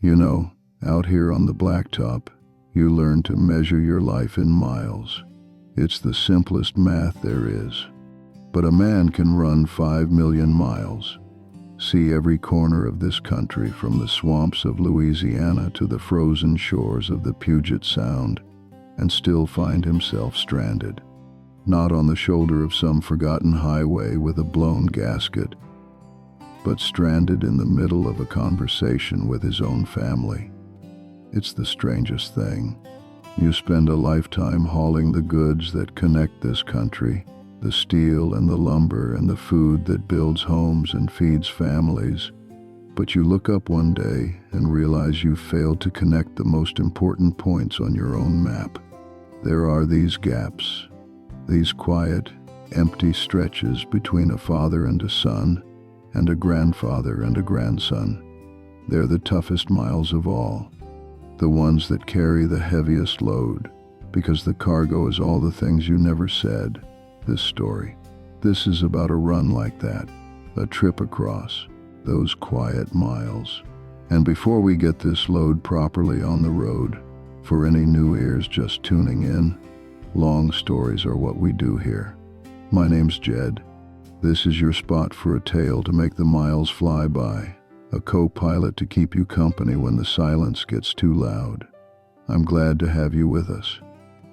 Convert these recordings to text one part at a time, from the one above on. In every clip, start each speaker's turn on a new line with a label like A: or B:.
A: You know, out here on the blacktop, you learn to measure your life in miles. It's the simplest math there is. But a man can run 5 million miles, see every corner of this country from the swamps of Louisiana to the frozen shores of the Puget Sound, and still find himself stranded. Not on the shoulder of some forgotten highway with a blown gasket, but stranded in the middle of a conversation with his own family. It's the strangest thing. You spend a lifetime hauling the goods that connect this country, the steel and the lumber and the food that builds homes and feeds families. But you look up one day and realize you've failed to connect the most important points on your own map. There are these gaps, these quiet, empty stretches between a father and a son, and a grandfather and a grandson. They're the toughest miles of all, the ones that carry the heaviest load, because the cargo is all the things you never said. This story, this is about a run like that, a trip across those quiet miles. And before we get this load properly on the road, for any new ears just tuning in, long stories are what we do here. My name's Jed. This is your spot for a tale to make the miles fly by, a co-pilot to keep you company when the silence gets too loud. I'm glad to have you with us.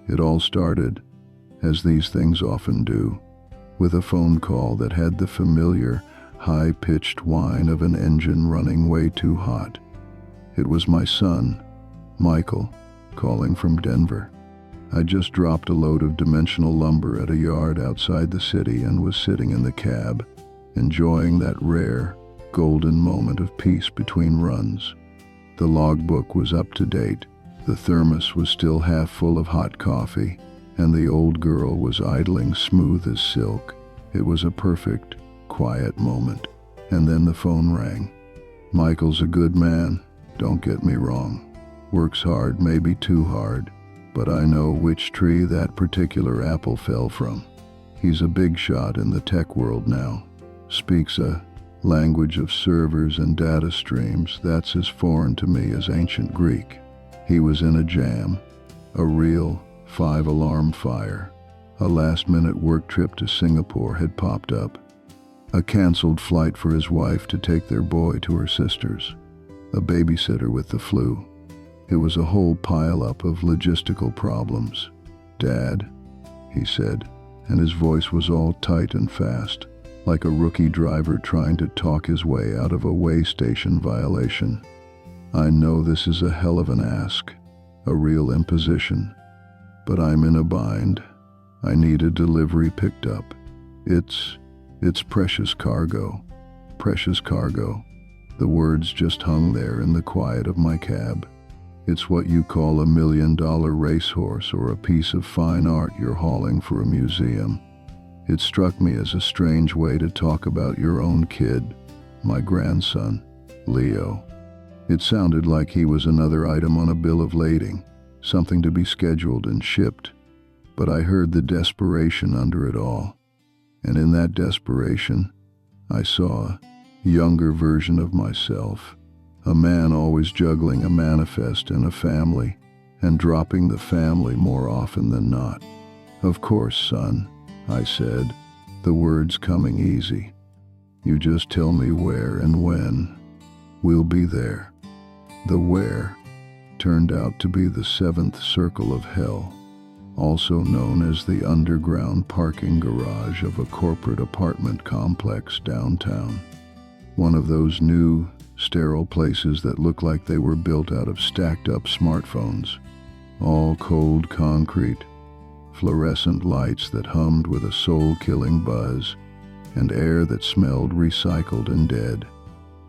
A: It all started, as these things often do, with a phone call that had the familiar, high-pitched whine of an engine running way too hot. It was my son, Michael, calling from Denver. I just dropped a load of dimensional lumber at a yard outside the city and was sitting in the cab, enjoying that rare, golden moment of peace between runs. The logbook was up to date, the thermos was still half full of hot coffee, and the old girl was idling smooth as silk. It was a perfect, quiet moment. And then the phone rang. Michael's a good man, don't get me wrong. Works hard, maybe too hard, but I know which tree that particular apple fell from. He's a big shot in the tech world now. Speaks a language of servers and data streams that's as foreign to me as ancient Greek. He was in a jam, a real 5-alarm fire. A last-minute work trip to Singapore had popped up. A canceled flight for his wife to take their boy to her sister's. A babysitter with the flu. It was a whole pile-up of logistical problems. "Dad," he said, and his voice was all tight and fast, like a rookie driver trying to talk his way out of a way station violation. "I know this is a hell of an ask, a real imposition, but I'm in a bind. I need a delivery picked up. It's precious cargo. Precious cargo." The words just hung there in the quiet of my cab. It's what you call a $1 million racehorse or a piece of fine art you're hauling for a museum. It struck me as a strange way to talk about your own kid, my grandson, Leo. It sounded like he was another item on a bill of lading, something to be scheduled and shipped. But I heard the desperation under it all. And in that desperation, I saw a younger version of myself. A man always juggling a manifest and a family, and dropping the family more often than not. "Of course, son," I said, the words coming easy. "You just tell me where and when. We'll be there." The where turned out to be the 7th circle of hell, also known as the underground parking garage of a corporate apartment complex downtown. One of those new, sterile places that look like they were built out of stacked-up smartphones. All cold concrete, fluorescent lights that hummed with a soul-killing buzz, and air that smelled recycled and dead.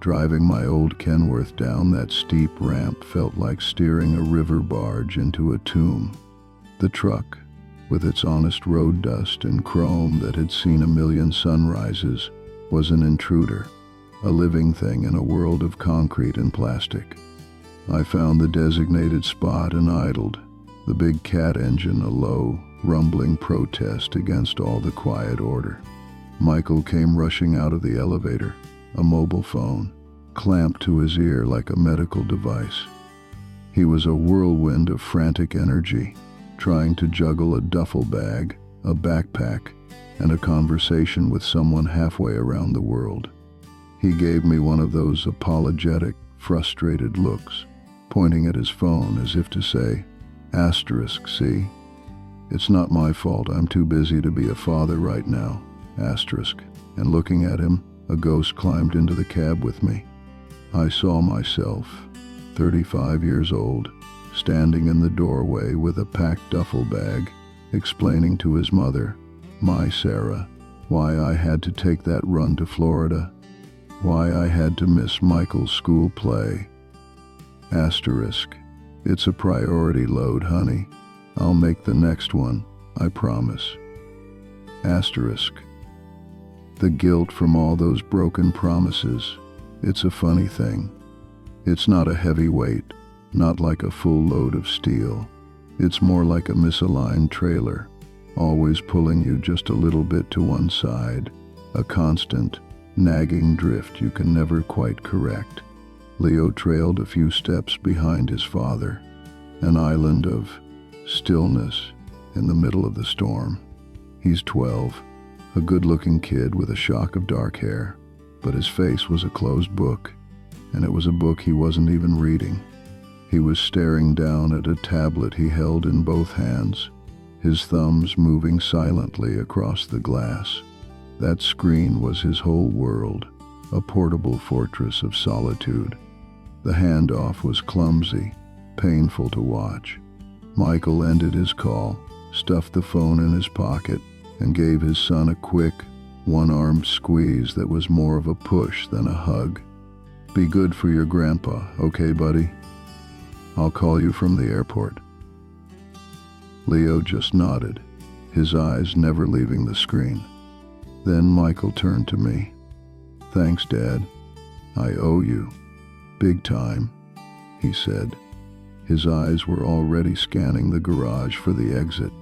A: Driving my old Kenworth down that steep ramp felt like steering a river barge into a tomb. The truck, with its honest road dust and chrome that had seen a million sunrises, was an intruder, a living thing in a world of concrete and plastic. I found the designated spot and idled, the big cat engine a low, rumbling protest against all the quiet order. Michael came rushing out of the elevator, a mobile phone. clamped to his ear like a medical device. He was a whirlwind of frantic energy, trying to juggle a duffel bag, a backpack, and a conversation with someone halfway around the world. He gave me one of those apologetic, frustrated looks, pointing at his phone as if to say, asterisk, see? It's not my fault, I'm too busy to be a father right now, asterisk. And looking at him, a ghost climbed into the cab with me. I saw myself, 35 years old, standing in the doorway with a packed duffel bag, explaining to his mother, my Sarah, why I had to take that run to Florida, why I had to miss Michael's school play. Asterisk, it's a priority load, honey. I'll make the next one, I promise. Asterisk, the guilt from all those broken promises, it's a funny thing. It's not a heavy weight, not like a full load of steel. It's more like a misaligned trailer, always pulling you just a little bit to one side, a constant, nagging drift you can never quite correct. Leo trailed a few steps behind his father, an island of stillness in the middle of the storm. He's 12, a good-looking kid with a shock of dark hair, but his face was a closed book, and it was a book he wasn't even reading. He was staring down at a tablet he held in both hands, his thumbs moving silently across the glass. That screen was his whole world, a portable fortress of solitude. The handoff was clumsy, painful to watch. Michael ended his call, stuffed the phone in his pocket, and gave his son a quick, one-armed squeeze that was more of a push than a hug. Be good for your grandpa, okay, buddy? I'll call you from the airport. Leo just nodded, his eyes never leaving the screen. Then Michael turned to me. Thanks, Dad. I owe you. Big time, he said. His eyes were already scanning the garage for the exit.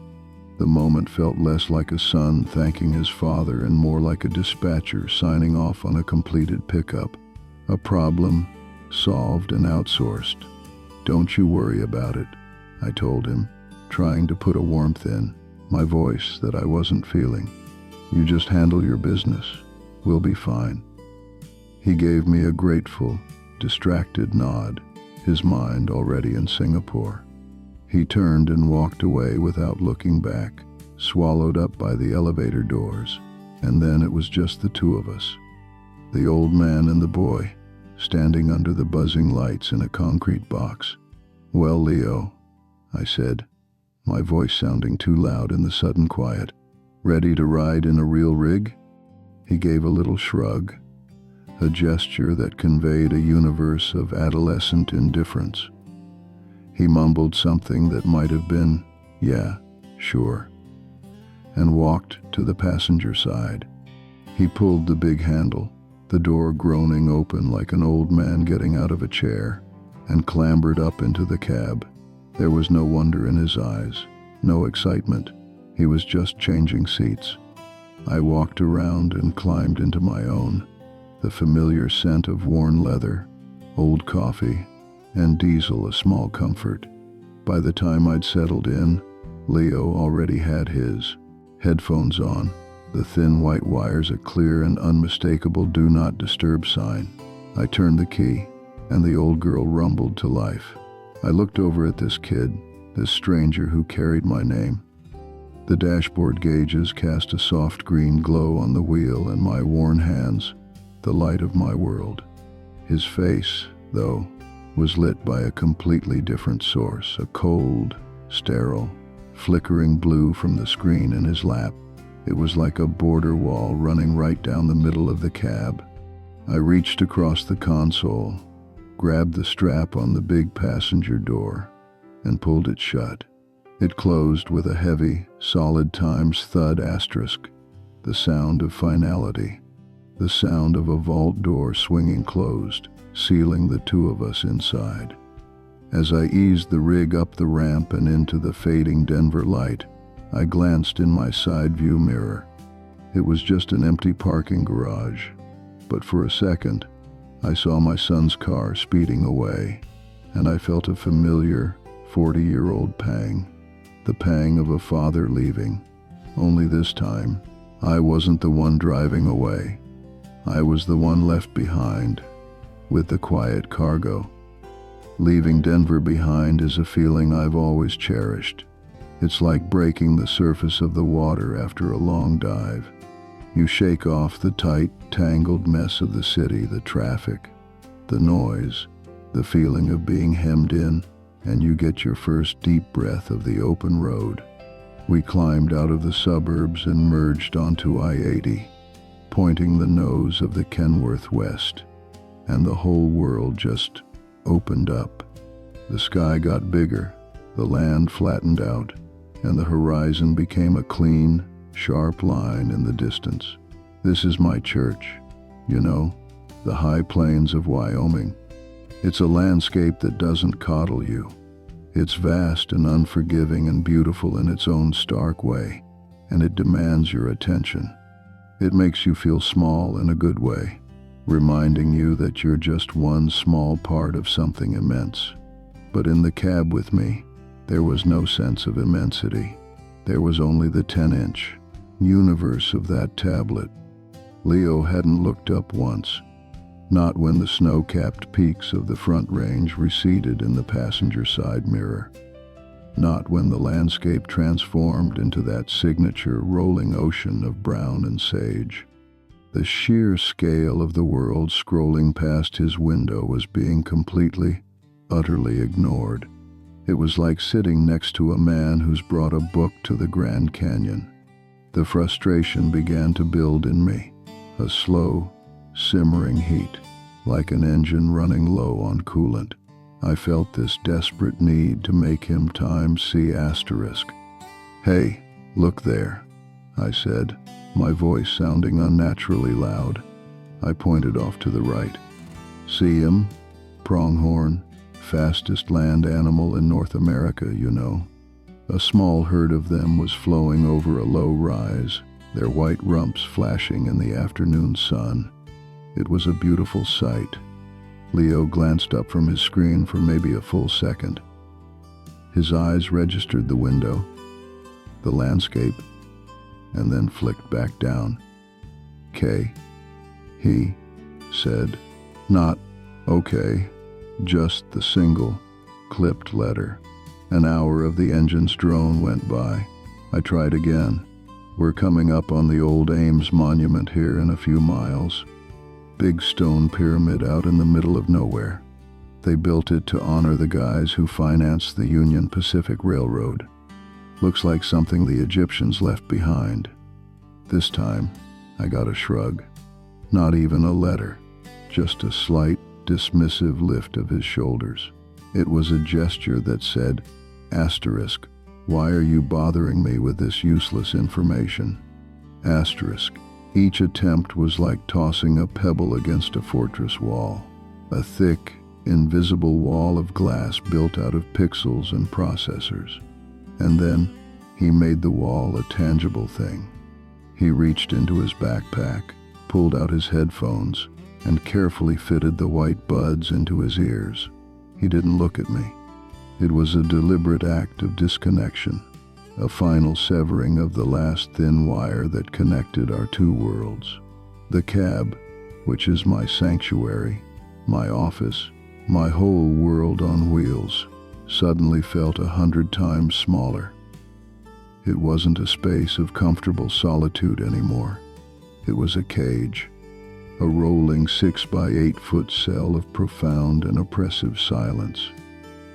A: The moment felt less like a son thanking his father and more like a dispatcher signing off on a completed pickup. A problem solved and outsourced. Don't you worry about it, I told him, trying to put a warmth in my voice that I wasn't feeling. You just handle your business. We'll be fine. He gave me a grateful, distracted nod, his mind already in Singapore. He turned and walked away without looking back, swallowed up by the elevator doors, and then it was just the two of us. The old man and the boy, standing under the buzzing lights in a concrete box. Well, Leo, I said, my voice sounding too loud in the sudden quiet. Ready to ride in a real rig? He gave a little shrug, a gesture that conveyed a universe of adolescent indifference. He mumbled something that might have been, yeah, sure, and walked to the passenger side. He pulled the big handle, the door groaning open like an old man getting out of a chair, and clambered up into the cab. There was no wonder in his eyes, no excitement. He was just changing seats. I walked around and climbed into my own, the familiar scent of worn leather, old coffee, and diesel a small comfort. By the time I'd settled in, Leo already had his headphones on, the thin white wires a clear and unmistakable do not disturb sign. I turned the key, and the old girl rumbled to life. I looked over at this kid, this stranger who carried my name. The dashboard gauges cast a soft green glow on the wheel and my worn hands, the light of my world. His face, though, was lit by a completely different source, a cold, sterile, flickering blue from the screen in his lap. It was like a border wall running right down the middle of the cab. I reached across the console, grabbed the strap on the big passenger door, and pulled it shut. It closed with a heavy, solid times thud asterisk, the sound of finality, the sound of a vault door swinging closed, sealing the two of us inside. As I eased the rig up the ramp and into the fading Denver light, I glanced in my side view mirror. It was just an empty parking garage, but for a second, I saw my son's car speeding away, and I felt a familiar 40-year-old pang, the pang of a father leaving. Only this time, I wasn't the one driving away. I was the one left behind, with the quiet cargo. Leaving Denver behind is a feeling I've always cherished. It's like breaking the surface of the water after a long dive. You shake off the tight, tangled mess of the city, the traffic, the noise, the feeling of being hemmed in, and you get your first deep breath of the open road. We climbed out of the suburbs and merged onto I-80, pointing the nose of the Kenworth west, and the whole world just opened up. The sky got bigger, the land flattened out, and the horizon became a clean, sharp line in the distance. This is my church, you know, the high plains of Wyoming. It's a landscape that doesn't coddle you. It's vast and unforgiving and beautiful in its own stark way, and it demands your attention. It makes you feel small in a good way, reminding you that you're just one small part of something immense. But in the cab with me, there was no sense of immensity. There was only the 10-inch universe of that tablet. Leo hadn't looked up once, not when the snow-capped peaks of the Front Range receded in the passenger side mirror, not when the landscape transformed into that signature rolling ocean of brown and sage. The sheer scale of the world scrolling past his window was being completely, utterly ignored. It was like sitting next to a man who's brought a book to the Grand Canyon. The frustration began to build in me, a slow, simmering heat, like an engine running low on coolant. I felt this desperate need to make him times C asterisk. "Hey, look there," I said, my voice sounding unnaturally loud. I pointed off to the right. "See him? Pronghorn, fastest land animal in North America, you know." A small herd of them was flowing over a low rise, their white rumps flashing in the afternoon sun. It was a beautiful sight. Leo glanced up from his screen for maybe a full second. His eyes registered the window, the landscape, and then flicked back down. "K," he said. Not "okay," just the single, clipped letter. An hour of the engine's drone went by. I tried again. "We're coming up on the old Ames Monument here in a few miles. Big stone pyramid out in the middle of nowhere. They built it to honor the guys who financed the Union Pacific Railroad. Looks like something the Egyptians left behind." This time, I got a shrug. Not even a letter, just a slight, dismissive lift of his shoulders. It was a gesture that said, asterisk, "Why are you bothering me with this useless information?" Asterisk. Each attempt was like tossing a pebble against a fortress wall, a thick, invisible wall of glass built out of pixels and processors. And then, he made the wall a tangible thing. He reached into his backpack, pulled out his headphones, and carefully fitted the white buds into his ears. He didn't look at me. It was a deliberate act of disconnection, a final severing of the last thin wire that connected our two worlds. The cab, which is my sanctuary, my office, my whole world on wheels, suddenly felt 100 times smaller. It wasn't a space of comfortable solitude anymore. It was a cage, a rolling 6 by 8 foot cell of profound and oppressive silence.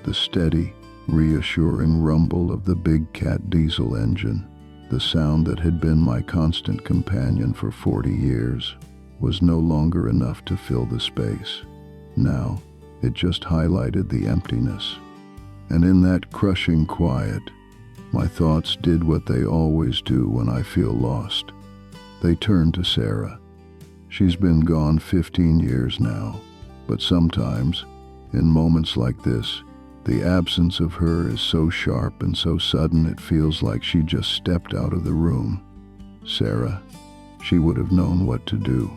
A: The steady, reassuring rumble of the big cat diesel engine, the sound that had been my constant companion for 40 years, was no longer enough to fill the space. Now, it just highlighted the emptiness. And in that crushing quiet, my thoughts did what they always do when I feel lost. They turned to Sarah. She's been gone 15 years now, but sometimes, in moments like this, the absence of her is so sharp and so sudden it feels like she just stepped out of the room. Sarah, she would have known what to do.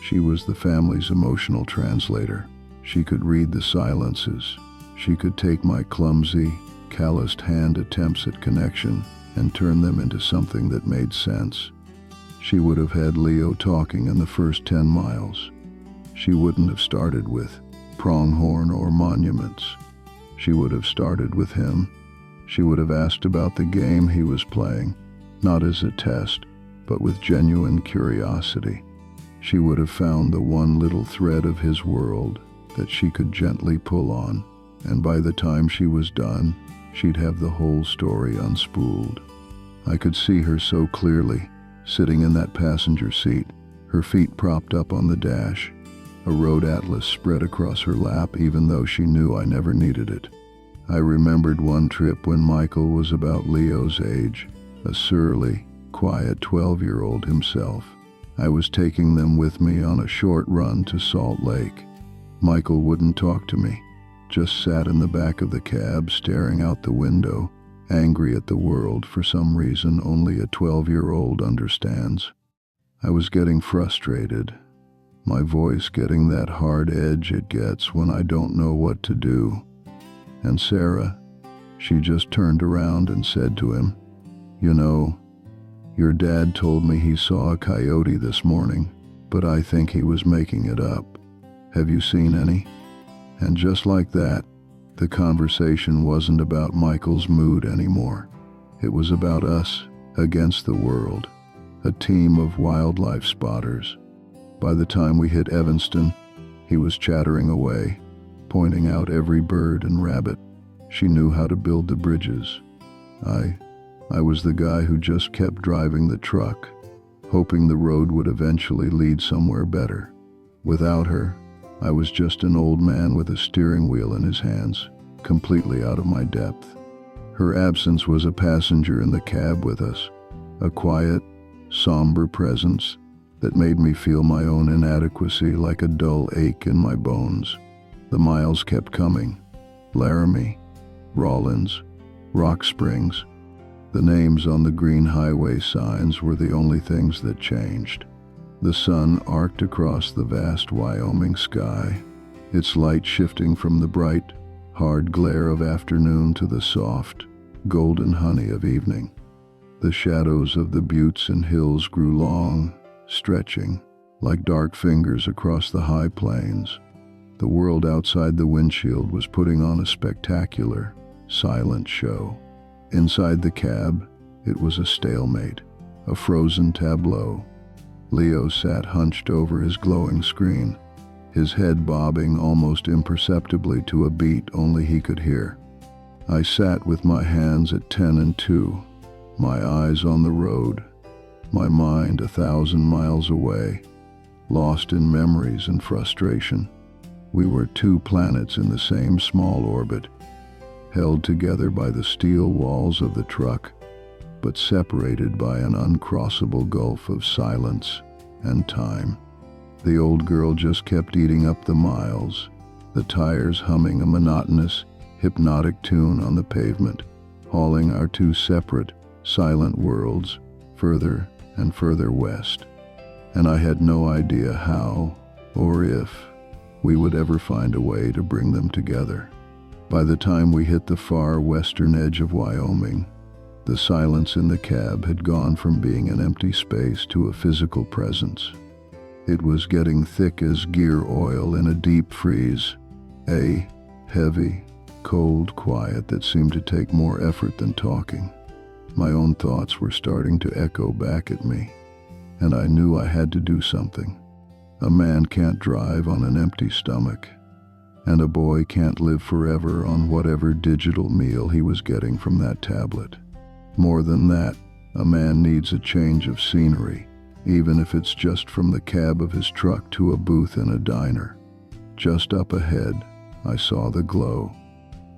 A: She was the family's emotional translator. She could read the silences. She could take my clumsy, calloused hand attempts at connection and turn them into something that made sense. She would have had Leo talking in the first 10 miles. She wouldn't have started with pronghorn or monuments. She would have started with him. She would have asked about the game he was playing, not as a test, but with genuine curiosity. She would have found the one little thread of his world that she could gently pull on, and by the time she was done, she'd have the whole story unspooled. I could see her so clearly, sitting in that passenger seat, her feet propped up on the dash, a road atlas spread across her lap even though she knew I never needed it. I remembered one trip when Michael was about Leo's age, a surly, quiet 12-year-old himself. I was taking them with me on a short run to Salt Lake. Michael wouldn't talk to me, just sat in the back of the cab staring out the window, angry at the world for some reason only a 12-year-old understands. I was getting frustrated, my voice getting that hard edge it gets when I don't know what to do. And Sarah, she just turned around and said to him, "You know, your dad told me he saw a coyote this morning, but I think he was making it up. Have you seen any?" And just like that, the conversation wasn't about Michael's mood anymore. It was about us against the world, a team of wildlife spotters. By the time we hit Evanston, he was chattering away, pointing out every bird and rabbit. She knew how to build the bridges. I was the guy who just kept driving the truck, hoping the road would eventually lead somewhere better. Without her, I was just an old man with a steering wheel in his hands, completely out of my depth. Her absence was a passenger in the cab with us, a quiet, somber presence that made me feel my own inadequacy like a dull ache in my bones. The miles kept coming. Laramie, Rawlins, Rock Springs. The names on the green highway signs were the only things that changed. The sun arced across the vast Wyoming sky, its light shifting from the bright, hard glare of afternoon to the soft, golden honey of evening. The shadows of the buttes and hills grew long, stretching like dark fingers across the high plains. The world outside the windshield was putting on a spectacular, silent show. Inside the cab, it was a stalemate, a frozen tableau. Leo sat hunched over his glowing screen, his head bobbing almost imperceptibly to a beat only he could hear. I sat with my hands at 10 and 2, my eyes on the road, my mind 1,000 miles away, lost in memories and frustration. We were two planets in the same small orbit, held together by the steel walls of the truck, but separated by an uncrossable gulf of silence and time. The old girl just kept eating up the miles, the tires humming a monotonous, hypnotic tune on the pavement, hauling our two separate, silent worlds further and further west. And I had no idea how, or if, we would ever find a way to bring them together. By the time we hit the far western edge of Wyoming, the silence in the cab had gone from being an empty space to a physical presence. It was getting thick as gear oil in a deep freeze, a heavy, cold quiet that seemed to take more effort than talking. My own thoughts were starting to echo back at me, and I knew I had to do something. A man can't drive on an empty stomach, and a boy can't live forever on whatever digital meal he was getting from that tablet. More than that, a man needs a change of scenery, even if it's just from the cab of his truck to a booth in a diner. Just up ahead, I saw the glow.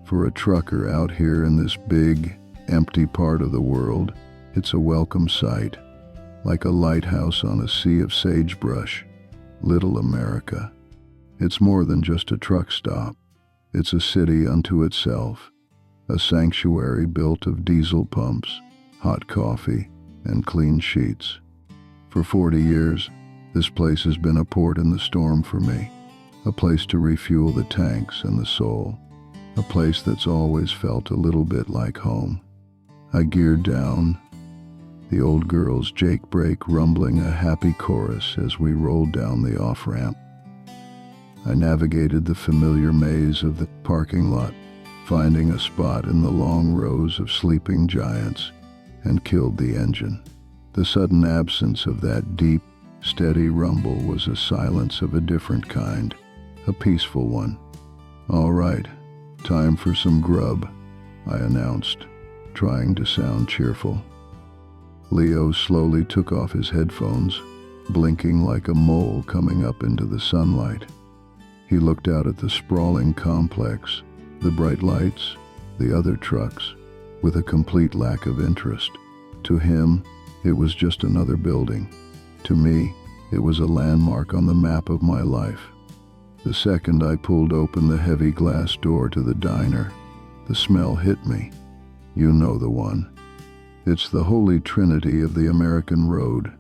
A: For a trucker out here in this big, empty part of the world, it's a welcome sight, like a lighthouse on a sea of sagebrush. Little America. It's more than just a truck stop. It's a city unto itself, a sanctuary built of diesel pumps, hot coffee, and clean sheets. For 40 years, This place has been a port in the storm for me, a place to refuel the tanks and the soul, a place that's always felt a little bit like home. I geared down, the old girl's Jake brake rumbling a happy chorus as we rolled down the off-ramp. I navigated the familiar maze of the parking lot, finding a spot in the long rows of sleeping giants, and killed the engine. The sudden absence of that deep, steady rumble was a silence of a different kind, a peaceful one. "All right, time for some grub," I announced, trying to sound cheerful. Leo slowly took off his headphones, blinking like a mole coming up into the sunlight. He looked out at the sprawling complex, the bright lights, the other trucks, with a complete lack of interest. To him, it was just another building. To me, it was a landmark on the map of my life. The second I pulled open the heavy glass door to the diner, the smell hit me. You know the one. It's the holy trinity of the American road: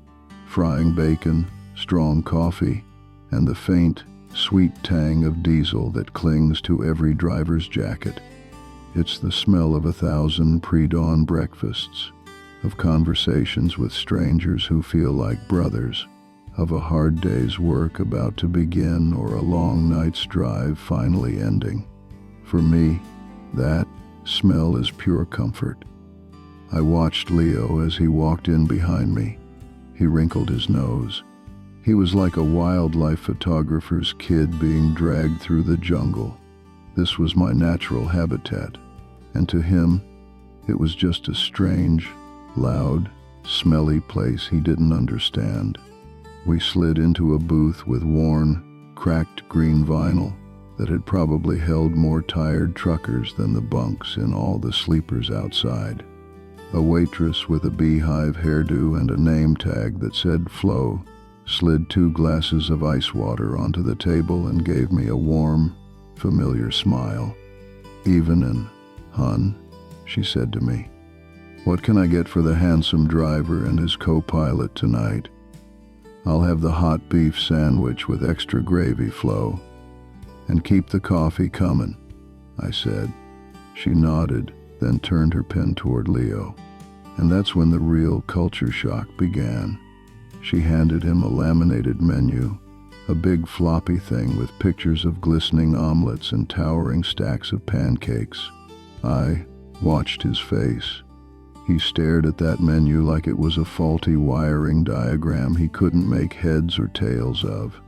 A: frying bacon, strong coffee, and the faint, sweet tang of diesel that clings to every driver's jacket. It's the smell of 1,000 pre-dawn breakfasts, of conversations with strangers who feel like brothers, of a hard day's work about to begin or a long night's drive finally ending. For me, that smell is pure comfort. I watched Leo as he walked in behind me. He wrinkled his nose. He was like a wildlife photographer's kid being dragged through the jungle. This was my natural habitat, and to him, it was just a strange, loud, smelly place he didn't understand. We slid into a booth with worn, cracked green vinyl that had probably held more tired truckers than the bunks in all the sleepers outside. A waitress with a beehive hairdo and a name tag that said Flo slid 2 glasses of ice water onto the table and gave me a warm, familiar smile. "Evenin', hun," she said to me. "What can I get for the handsome driver and his co-pilot tonight?" "I'll have the hot beef sandwich with extra gravy, Flo. And keep the coffee comin'," I said. She nodded, then turned her pen toward Leo. And that's when the real culture shock began. She handed him a laminated menu, a big floppy thing with pictures of glistening omelets and towering stacks of pancakes. I watched his face. He stared at that menu like it was a faulty wiring diagram he couldn't make heads or tails of.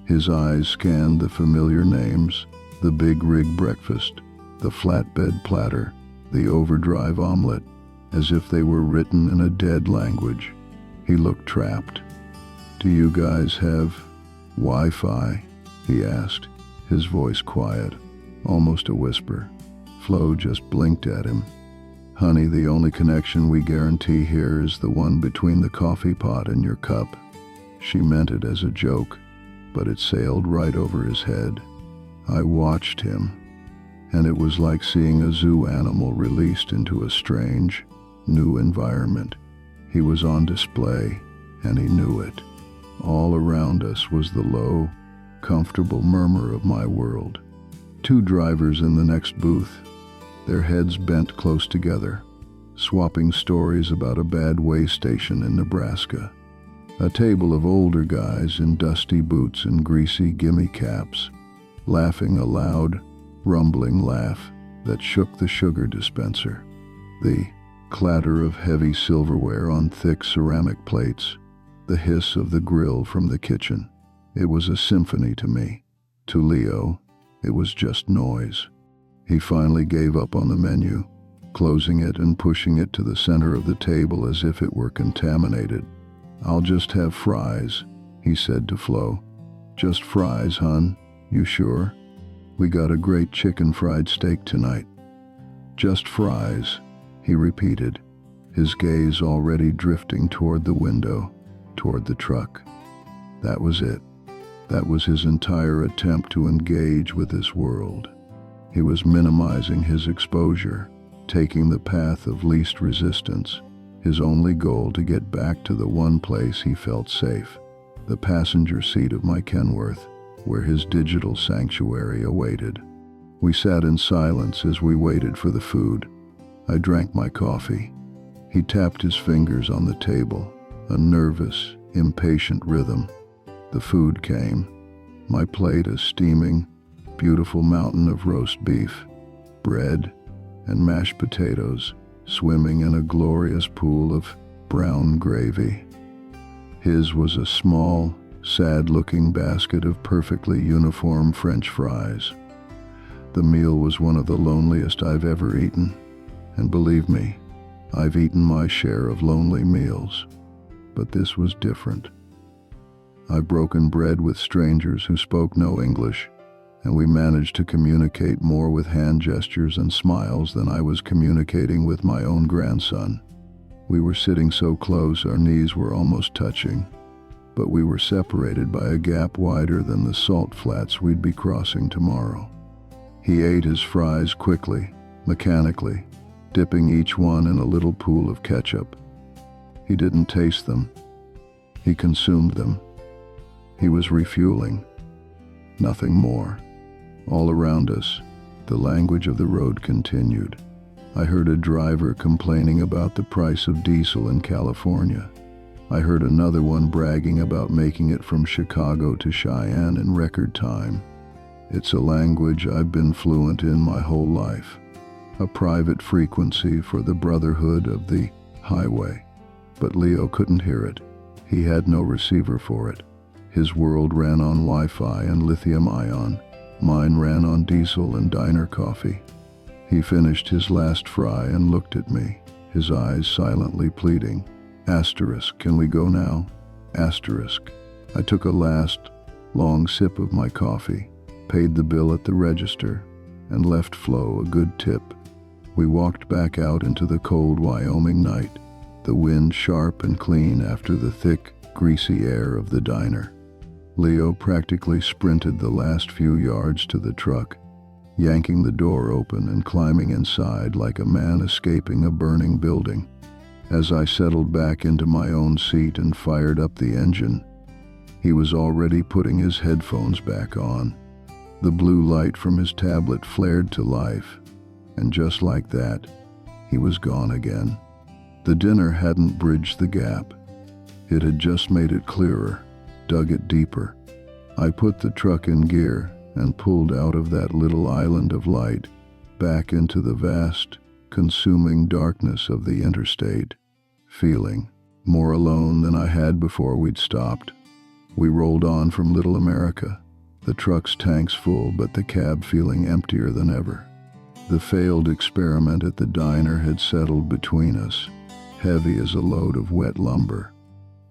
A: His eyes scanned the familiar names: the big rig breakfast, the flatbed platter, the overdrive omelet, as if they were written in a dead language. He looked trapped. "Do you guys have Wi-Fi?" he asked, his voice quiet, almost a whisper. Flo just blinked at him. "Honey, the only connection we guarantee here is the one between the coffee pot and your cup." She meant it as a joke, but it sailed right over his head. I watched him, and it was like seeing a zoo animal released into a strange, new environment. He was on display, and he knew it. All around us was the low, comfortable murmur of my world. 2 drivers in the next booth, their heads bent close together, swapping stories about a bad way station in Nebraska. A table of older guys in dusty boots and greasy gimme caps, laughing a loud, rumbling laugh that shook the sugar dispenser. The clatter of heavy silverware on thick ceramic plates, the hiss of the grill from the kitchen. It was a symphony to me. To Leo, it was just noise. He finally gave up on the menu, closing it and pushing it to the center of the table as if it were contaminated. "I'll just have fries," he said to Flo. "Just fries, hun. You sure? We got a great chicken fried steak tonight." "Just fries," he repeated, his gaze already drifting toward the window, toward the truck. That was it. That was his entire attempt to engage with this world. He was minimizing his exposure, taking the path of least resistance, his only goal to get back to the one place he felt safe. the passenger seat of my Kenworth, where his digital sanctuary awaited. We sat in silence as we waited for the food. I drank my coffee. He tapped his fingers on the table, a nervous, impatient rhythm. The food came. My plate a steaming, beautiful mountain of roast beef, bread, and mashed potatoes swimming in a glorious pool of brown gravy. His was a small, sad-looking basket of perfectly uniform French fries. The meal was one of the loneliest I've ever eaten, and believe me, I've eaten my share of lonely meals, but this was different. I've broken bread with strangers who spoke no English, and we managed to communicate more with hand gestures and smiles than I was communicating with my own grandson. We were sitting so close our knees were almost touching, but we were separated by a gap wider than the salt flats we'd be crossing tomorrow. He ate his fries quickly, mechanically, dipping each one in a little pool of ketchup. He didn't taste them. He consumed them. He was refueling. Nothing more. All around us, the language of the road continued. I heard a driver complaining about the price of diesel in California. I heard another one bragging about making it from Chicago to Cheyenne in record time. It's a language I've been fluent in my whole life, a private frequency for the brotherhood of the highway. But Leo couldn't hear it. He had no receiver for it. His world ran on Wi-Fi and lithium-ion. Mine ran on diesel and diner coffee. He finished his last fry and looked at me, his eyes silently pleading. Asterisk, can we go now? Asterisk. I took a last, long sip of my coffee, paid the bill at the register, and left Flo a good tip. We walked back out into the cold Wyoming night, the wind sharp and clean after the thick, greasy air of the diner. Leo practically sprinted the last few yards to the truck, yanking the door open and climbing inside like a man escaping a burning building. As I settled back into my own seat and fired up the engine, he was already putting his headphones back on. The blue light from his tablet flared to life, and just like that, he was gone again. The dinner hadn't bridged the gap. It had just made it clearer, dug it deeper. I put the truck in gear and pulled out of that little island of light, back into the vast, consuming darkness of the interstate, feeling more alone than I had before we'd stopped. We rolled on from Little America, the truck's tanks full but the cab feeling emptier than ever. The failed experiment at the diner had settled between us, heavy as a load of wet lumber.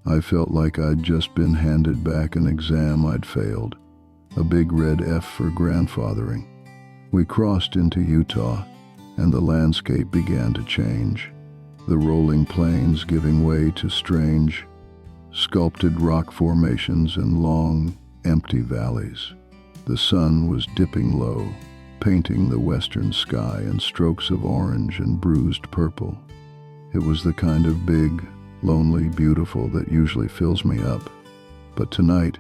A: I felt like I'd just been handed back an exam I'd failed, a big red F for grandfathering. We crossed into Utah, and the landscape began to change, the rolling plains giving way to strange, sculpted rock formations and long, empty valleys. The sun was dipping low, painting the western sky in strokes of orange and bruised purple. It was the kind of big, lonely, beautiful that usually fills me up. But tonight,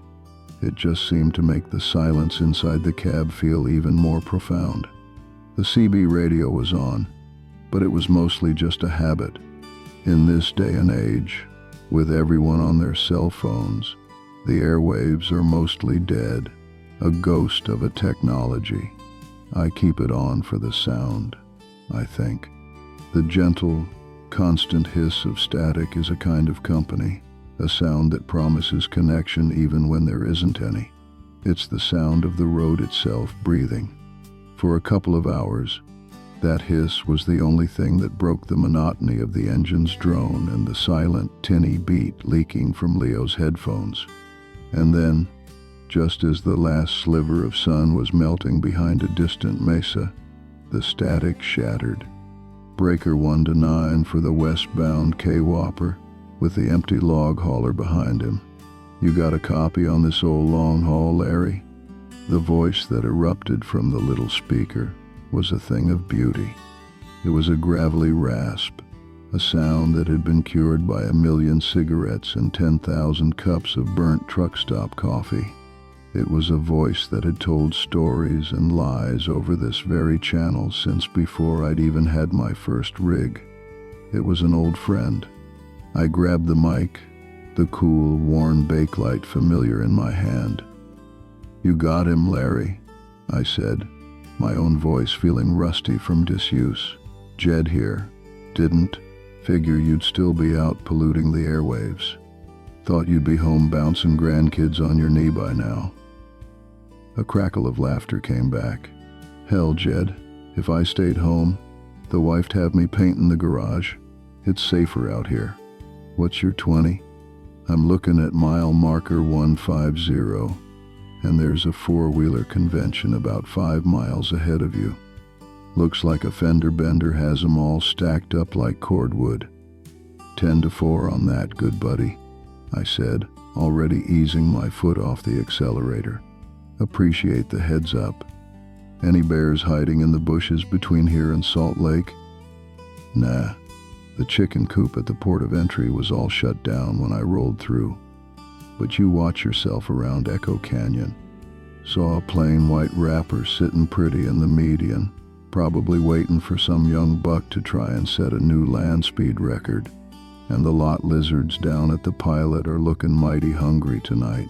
A: it just seemed to make the silence inside the cab feel even more profound. The CB radio was on, but it was mostly just a habit. In this day and age, with everyone on their cell phones, the airwaves are mostly dead, a ghost of a technology. I keep it on for the sound, I think. The gentle, constant hiss of static is a kind of company, a sound that promises connection even when there isn't any. It's the sound of the road itself breathing. For a couple of hours, that hiss was the only thing that broke the monotony of the engine's drone and the silent, tinny beat leaking from Leo's headphones. And then, just as the last sliver of sun was melting behind a distant mesa, the static shattered. Breaker 1 to 9 for the westbound K-Whopper, with the empty log hauler behind him. You got a copy on this old long haul, Larry? The voice that erupted from the little speaker was a thing of beauty. It was a gravelly rasp, a sound that had been cured by 1,000,000 cigarettes and 10,000 cups of burnt truck stop coffee. It was a voice that had told stories and lies over this very channel since before I'd even had my first rig. It was an old friend. I grabbed the mic, the cool, worn Bakelite familiar in my hand. "You got him, Larry," I said, my own voice feeling rusty from disuse. "Jed here. Didn't figure you'd still be out polluting the airwaves. Thought you'd be home bouncing grandkids on your knee by now." A crackle of laughter came back. "Hell, Jed, if I stayed home, the wife'd have me painting the garage. It's safer out here. What's your 20? I'm looking at mile marker 150, and there's a four-wheeler convention about 5 miles ahead of you. Looks like a fender bender has 'em all stacked up like cordwood. 10-4 on that, good buddy," I said, already easing my foot off the accelerator. "Appreciate the heads up. Any bears hiding in the bushes between here and Salt Lake?" "Nah. The chicken coop at the port of entry was all shut down when I rolled through. But you watch yourself around Echo Canyon. Saw a plain white rapper sitting pretty in the median, probably waiting for some young buck to try and set a new land speed record. And the lot lizards down at the pilot are looking mighty hungry tonight."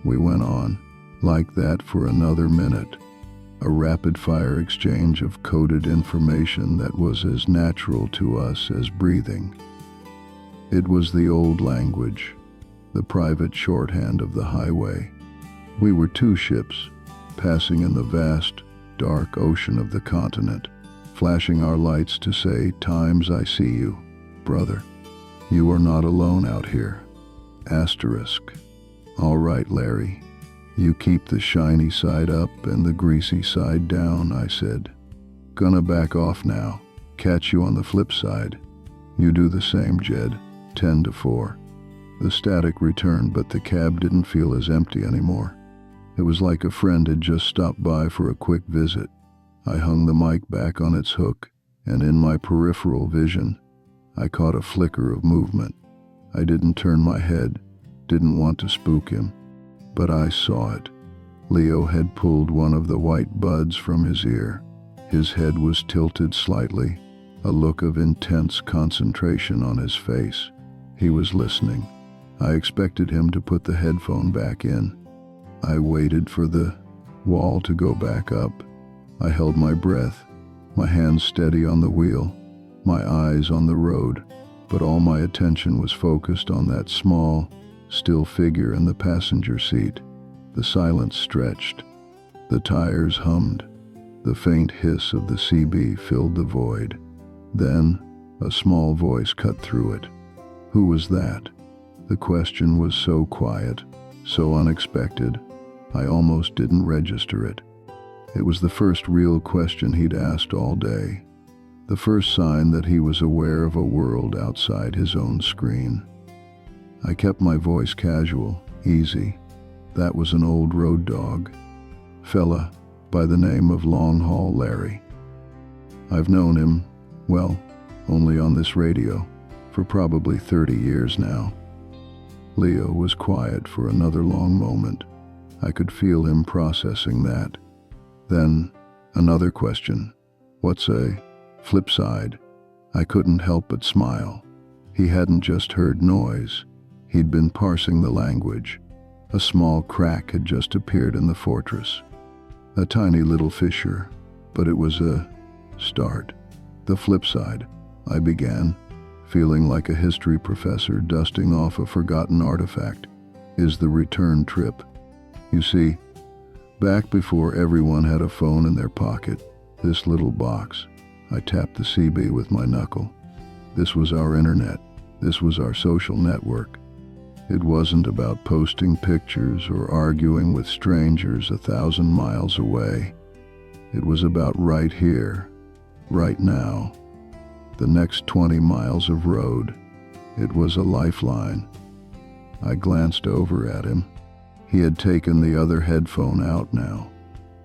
A: We went on, like that for another minute. A rapid-fire exchange of coded information that was as natural to us as breathing. It was the old language, the private shorthand of the highway. We were two ships, passing in the vast, dark ocean of the continent, flashing our lights to say, "Times I see you, brother. You are not alone out here." Asterisk. "All right, Larry. You keep the shiny side up and the greasy side down," I said. "Gonna back off now. Catch you on the flip side." "You do the same, Jed. 10-4. The static returned, but the cab didn't feel as empty anymore. It was like a friend had just stopped by for a quick visit. I hung the mic back on its hook, and in my peripheral vision, I caught a flicker of movement. I didn't turn my head, didn't want to spook him. But I saw it. Leo had pulled one of the white buds from his ear. His head was tilted slightly, a look of intense concentration on his face. He was listening. I expected him to put the headphone back in. I waited for the wall to go back up. I held my breath, my hands steady on the wheel, my eyes on the road, but all my attention was focused on that small, still figure in the passenger seat. The silence stretched. The tires hummed. The faint hiss of the CB filled the void. Then, a small voice cut through it. Who was that? The question was so quiet, so unexpected, I almost didn't register it. It was the first real question he'd asked all day. The first sign that he was aware of a world outside his own screen. I kept my voice casual, easy. That was an old road dog. Fella by the name of Long Haul Larry. I've known him, well, only on this radio, for probably 30 years now. Leo was quiet for another long moment. I could feel him processing that. Then, another question. What's a flip side? I couldn't help but smile. He hadn't just heard noise. He'd been parsing the language. A small crack had just appeared in the fortress. A tiny little fissure, but it was a start. The flip side, I began, feeling like a history professor dusting off a forgotten artifact, is the return trip. You see, back before everyone had a phone in their pocket, this little box, I tapped the CB with my knuckle. This was our internet. This was our social network. It wasn't about posting pictures or arguing with strangers 1,000 miles away. It was about right here, right now. The next 20 miles of road. It was a lifeline. I glanced over at him. He had taken the other headphone out now.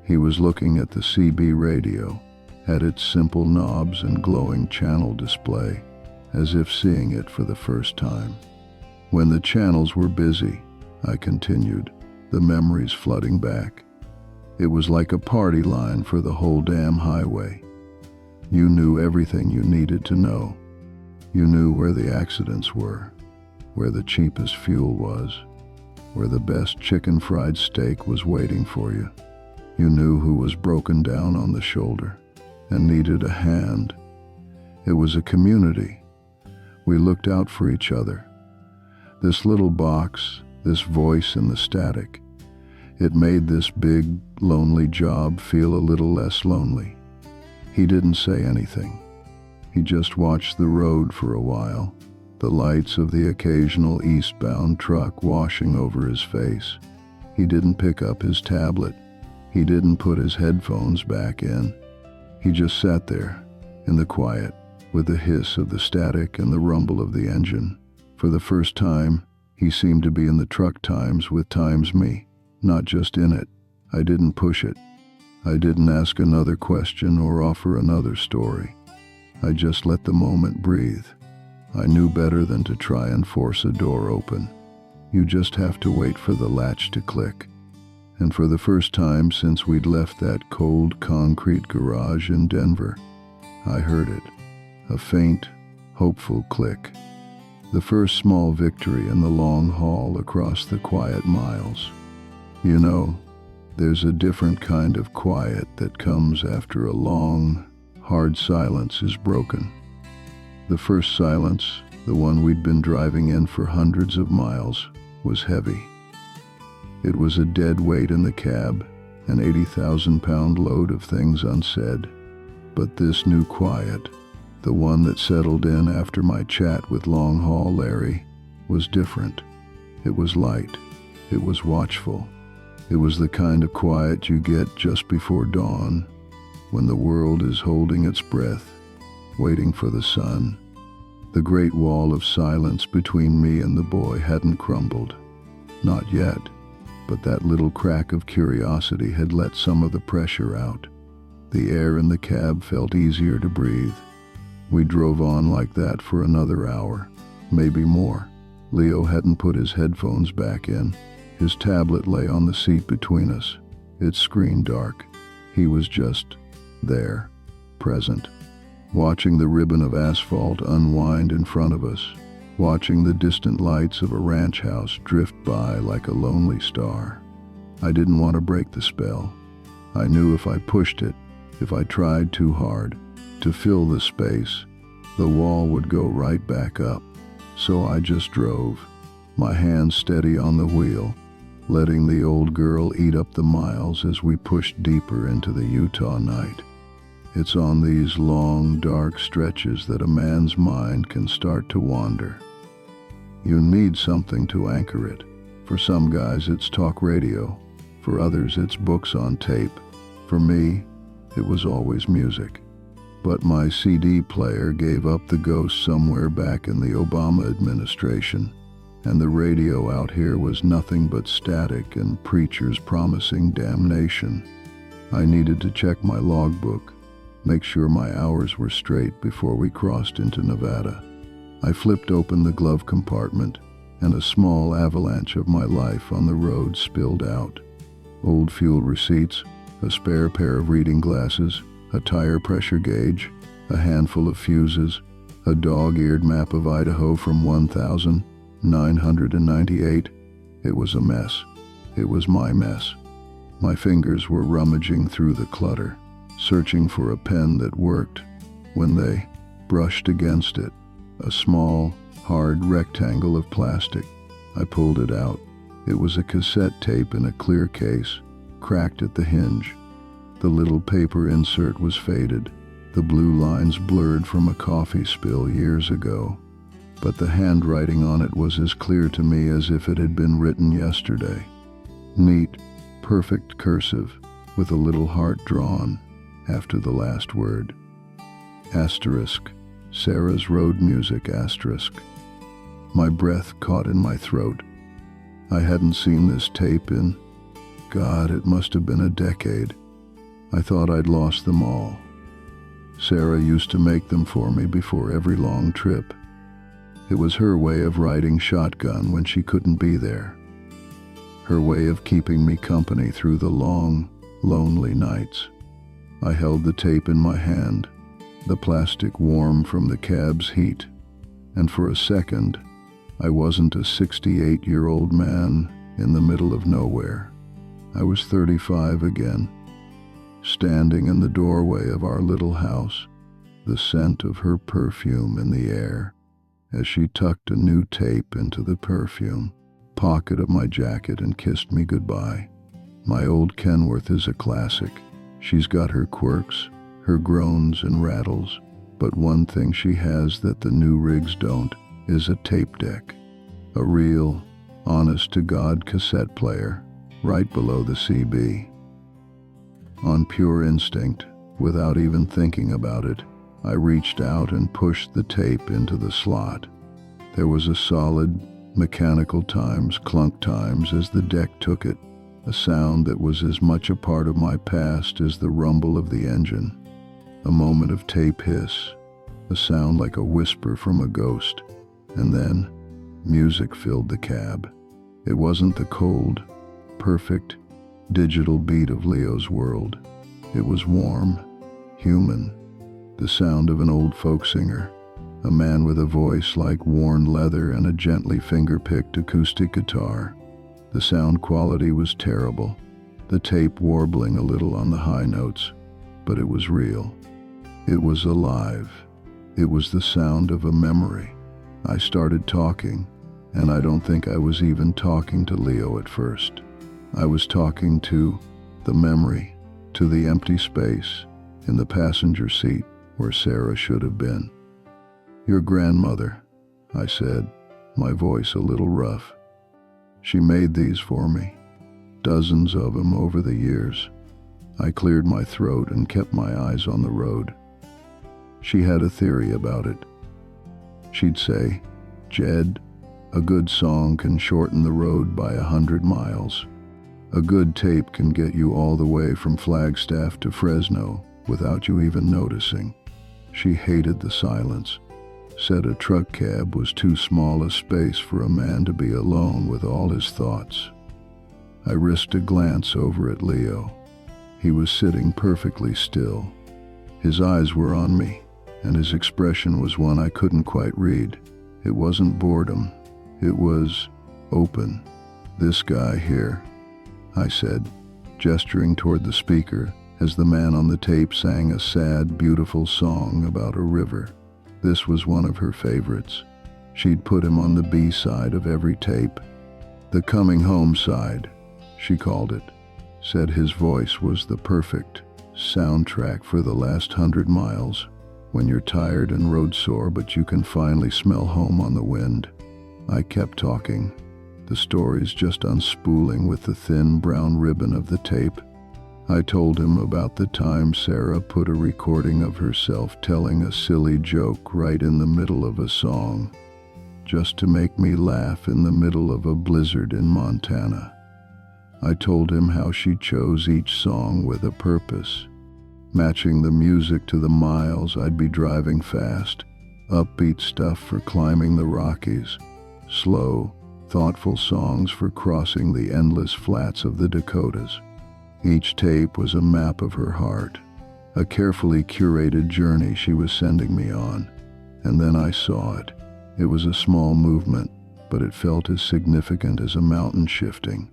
A: He was looking at the CB radio, at its simple knobs and glowing channel display. as if seeing it for the first time. When the channels were busy, I continued, the memories flooding back. It was like a party line for the whole damn highway. You knew everything you needed to know. You knew where the accidents were, where the cheapest fuel was, where the best chicken fried steak was waiting for you. You knew who was broken down on the shoulder and needed a hand. It was a community. We looked out for each other. This little box, this voice in the static, it made this big, lonely job feel a little less lonely. He didn't say anything. He just watched the road for a while, the lights of the occasional eastbound truck washing over his face. He didn't pick up his tablet. He didn't put his headphones back in. He just sat there, in the quiet, with the hiss of the static and the rumble of the engine. For the first time, he seemed to be in the truck times with times me, not just in it. I didn't push it. I didn't ask another question or offer another story. I just let the moment breathe. I knew better than to try and force a door open. You just have to wait for the latch to click. And for the first time since we'd left that cold concrete garage in Denver, I heard it. A faint, hopeful click. The first small victory in the long haul across the quiet miles. You know, there's a different kind of quiet that comes after a long, hard silence is broken. The first silence, the one we'd been driving in for hundreds of miles, was heavy. It was a dead weight in the cab, an 80,000-pound load of things unsaid. But this new quiet, the one that settled in after my chat with Long Haul Larry, was different. It was light. It was watchful. It was the kind of quiet you get just before dawn, when the world is holding its breath, waiting for the sun. The great wall of silence between me and the boy hadn't crumbled. Not yet, but that little crack of curiosity had let some of the pressure out. The air in the cab felt easier to breathe. We drove on like that for another hour, maybe more. Leo hadn't put his headphones back in. His tablet lay on the seat between us, its screen dark. He was just there, present, watching the ribbon of asphalt unwind in front of us, watching the distant lights of a ranch house drift by like a lonely star. I didn't want to break the spell. I knew if I pushed it, if I tried too hard to fill the space, the wall would go right back up. So I just drove, my hands steady on the wheel, letting the old girl eat up the miles as we pushed deeper into the Utah night. It's on these long, dark stretches that a man's mind can start to wander. You need something to anchor it. For some guys, it's talk radio. For others, it's books on tape. For me, it was always music. But my CD player gave up the ghost somewhere back in the Obama administration, and the radio out here was nothing but static and preachers promising damnation. I needed to check my logbook, make sure my hours were straight before we crossed into Nevada. I flipped open the glove compartment, and a small avalanche of my life on the road spilled out. Old fuel receipts, a spare pair of reading glasses, a tire pressure gauge, a handful of fuses, a dog-eared map of Idaho from 1998. It was a mess. It was my mess. My fingers were rummaging through the clutter, searching for a pen that worked, when they brushed against it, a small, hard rectangle of plastic. I pulled it out. It was a cassette tape in a clear case, cracked at the hinge. The little paper insert was faded, the blue lines blurred from a coffee spill years ago. But the handwriting on it was as clear to me as if it had been written yesterday. Neat, perfect cursive, with a little heart drawn after the last word. Asterisk, Sarah's road music asterisk. My breath caught in my throat. I hadn't seen this tape in, God, it must have been a decade. I thought I'd lost them all. Sarah used to make them for me before every long trip. It was her way of riding shotgun when she couldn't be there. Her way of keeping me company through the long, lonely nights. I held the tape in my hand, the plastic warm from the cab's heat, and for a second, I wasn't a 68-year-old man in the middle of nowhere. I was 35 again, standing in the doorway of our little house, the scent of her perfume in the air, as she tucked a new tape into the perfume pocket of my jacket and kissed me goodbye. My old Kenworth is a classic. She's got her quirks, her groans and rattles, but one thing she has that the new rigs don't is a tape deck. A real, honest-to-God cassette player, right below the CB. On pure instinct, without even thinking about it, I reached out and pushed the tape into the slot. There was a solid, mechanical clunk times as the deck took it, a sound that was as much a part of my past as the rumble of the engine. A moment of tape hiss, a sound like a whisper from a ghost, and then music filled the cab. It wasn't the cold, perfect, digital beat of Leo's world. It was warm, human, the sound of an old folk singer, a man with a voice like worn leather and a gently finger-picked acoustic guitar. The sound quality was terrible, the tape warbling a little on the high notes, but it was real. It was alive. It was the sound of a memory. I started talking, and I don't think I was even talking to Leo at first. I was talking to the memory, to the empty space in the passenger seat where Sarah should have been. "Your grandmother," I said, my voice a little rough. "She made these for me, dozens of them over the years." I cleared my throat and kept my eyes on the road. She had a theory about it. She'd say, "Jed, a good song can shorten the road by 100 miles. A good tape can get you all the way from Flagstaff to Fresno without you even noticing." She hated the silence, said a truck cab was too small a space for a man to be alone with all his thoughts. I risked a glance over at Leo. He was sitting perfectly still. His eyes were on me, and his expression was one I couldn't quite read. It wasn't boredom. It was open. "This guy here," I said, gesturing toward the speaker as the man on the tape sang a sad, beautiful song about a river. This was one of her favorites. She'd put him on the B side of every tape. "The coming home side," she called it, said his voice was the perfect soundtrack for the last 100 miles, when you're tired and road sore but you can finally smell home on the wind. I kept talking, the stories just unspooling with the thin brown ribbon of the tape. I told him about the time Sarah put a recording of herself telling a silly joke right in the middle of a song, just to make me laugh in the middle of a blizzard in Montana. I told him how she chose each song with a purpose, matching the music to the miles I'd be driving fast, upbeat stuff for climbing the Rockies, slow, thoughtful songs for crossing the endless flats of the Dakotas. Each tape was a map of her heart, a carefully curated journey she was sending me on. And then I saw it. It was a small movement, but it felt as significant as a mountain shifting.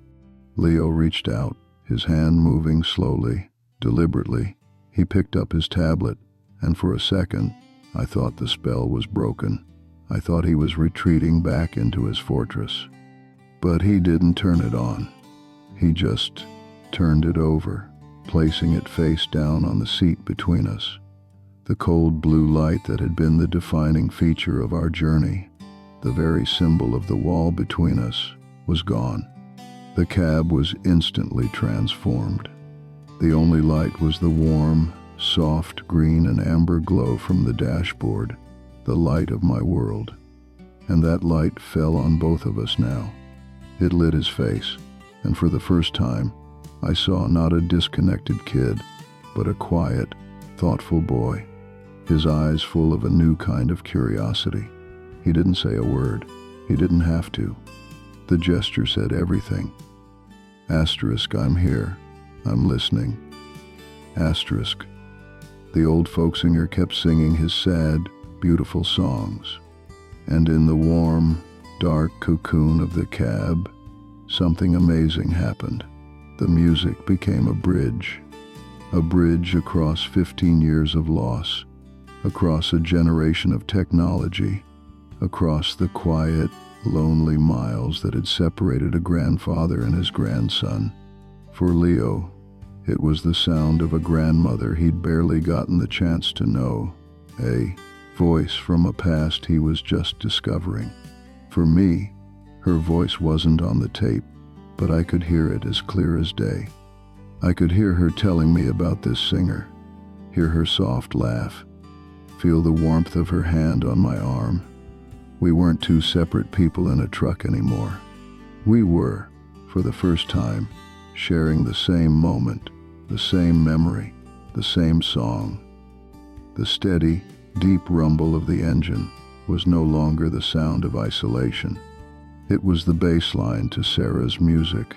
A: Leo reached out, his hand moving slowly, deliberately. He picked up his tablet, and for a second, I thought the spell was broken. I thought he was retreating back into his fortress. But he didn't turn it on. He just turned it over, placing it face down on the seat between us. The cold blue light that had been the defining feature of our journey, the very symbol of the wall between us, was gone. The cab was instantly transformed. The only light was the warm, soft green and amber glow from the dashboard, the light of my world. And that light fell on both of us now. It lit his face, and for the first time, I saw not a disconnected kid, but a quiet, thoughtful boy, his eyes full of a new kind of curiosity. He didn't say a word. He didn't have to. The gesture said everything. Asterisk, I'm here. I'm listening. Asterisk. The old folk singer kept singing his sad, beautiful songs. And in the warm, dark cocoon of the cab, something amazing happened. The music became a bridge across 15 years of loss, across a generation of technology, across the quiet, lonely miles that had separated a grandfather and his grandson. For Leo, it was the sound of a grandmother he'd barely gotten the chance to know, a voice from a past he was just discovering. For me, her voice wasn't on the tape, but I could hear it as clear as day. I could hear her telling me about this singer, hear her soft laugh, feel the warmth of her hand on my arm. We weren't two separate people in a truck anymore. We were, for the first time, sharing the same moment, the same memory, the same song. The steady, deep rumble of the engine was no longer the sound of isolation. It was the bass line to Sarah's music,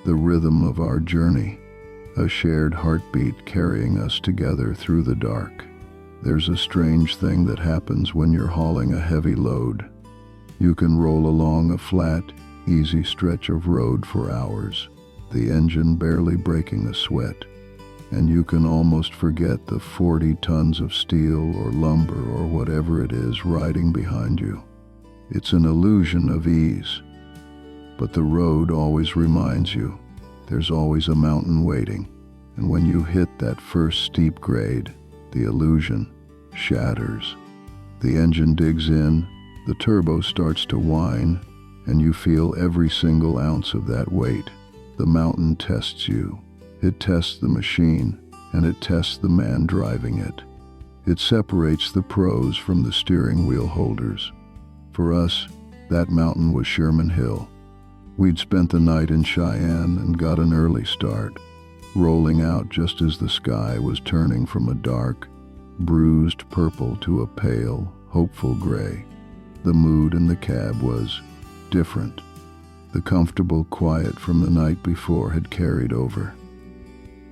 A: the rhythm of our journey, a shared heartbeat carrying us together through the dark. There's a strange thing that happens when you're hauling a heavy load. You can roll along a flat, easy stretch of road for hours, the engine barely breaking a sweat, and you can almost forget the 40 tons of steel or lumber or whatever it is riding behind you. It's an illusion of ease, but the road always reminds you there's always a mountain waiting, and when you hit that first steep grade, the illusion shatters. The engine digs in, the turbo starts to whine, and you feel every single ounce of that weight. The mountain tests you. It tests the machine, and it tests the man driving it. It separates the pros from the steering wheel holders. For us, that mountain was Sherman Hill. We'd spent the night in Cheyenne and got an early start, rolling out just as the sky was turning from a dark, bruised purple to a pale, hopeful gray. The mood in the cab was different. The comfortable quiet from the night before had carried over.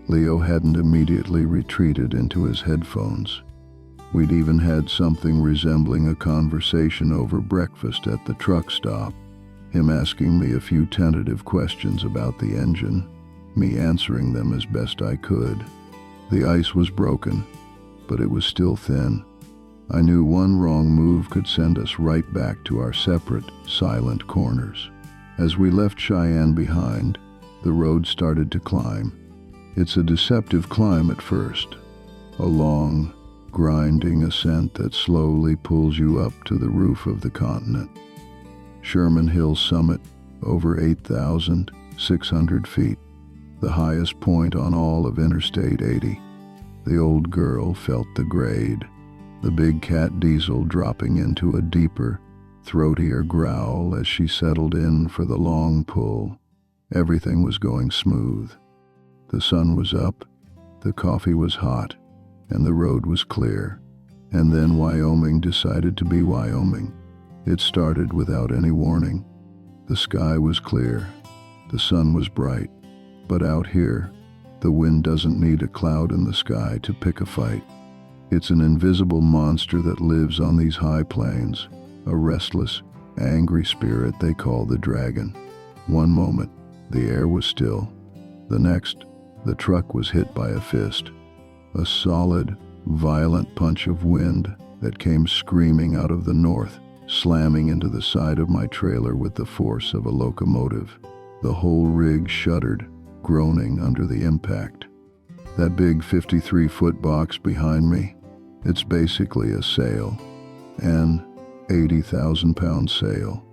A: Leo hadn't immediately retreated into his headphones. We'd even had something resembling a conversation over breakfast at the truck stop, him asking me a few tentative questions about the engine, me answering them as best I could. The ice was broken, but it was still thin. I knew one wrong move could send us right back to our separate, silent corners. As we left Cheyenne behind, the road started to climb. It's a deceptive climb at first, a long, grinding ascent that slowly pulls you up to the roof of the continent. Sherman Hill summit, over 8,600 feet, the highest point on all of Interstate 80. The old girl felt the grade, the big cat diesel dropping into a deeper, throatier growl as she settled in for the long pull. Everything was going smooth. The sun was up, the coffee was hot, and the road was clear. And then Wyoming decided to be Wyoming. It started without any warning. The sky was clear, the sun was bright, but out here, the wind doesn't need a cloud in the sky to pick a fight. It's an invisible monster that lives on these high plains, a restless, angry spirit they call the dragon. One moment, the air was still. The next, the truck was hit by a fist. A solid, violent punch of wind that came screaming out of the north, slamming into the side of my trailer with the force of a locomotive. The whole rig shuddered, groaning under the impact. That big 53-foot box behind me, it's basically a sail, an 80,000-pound sail.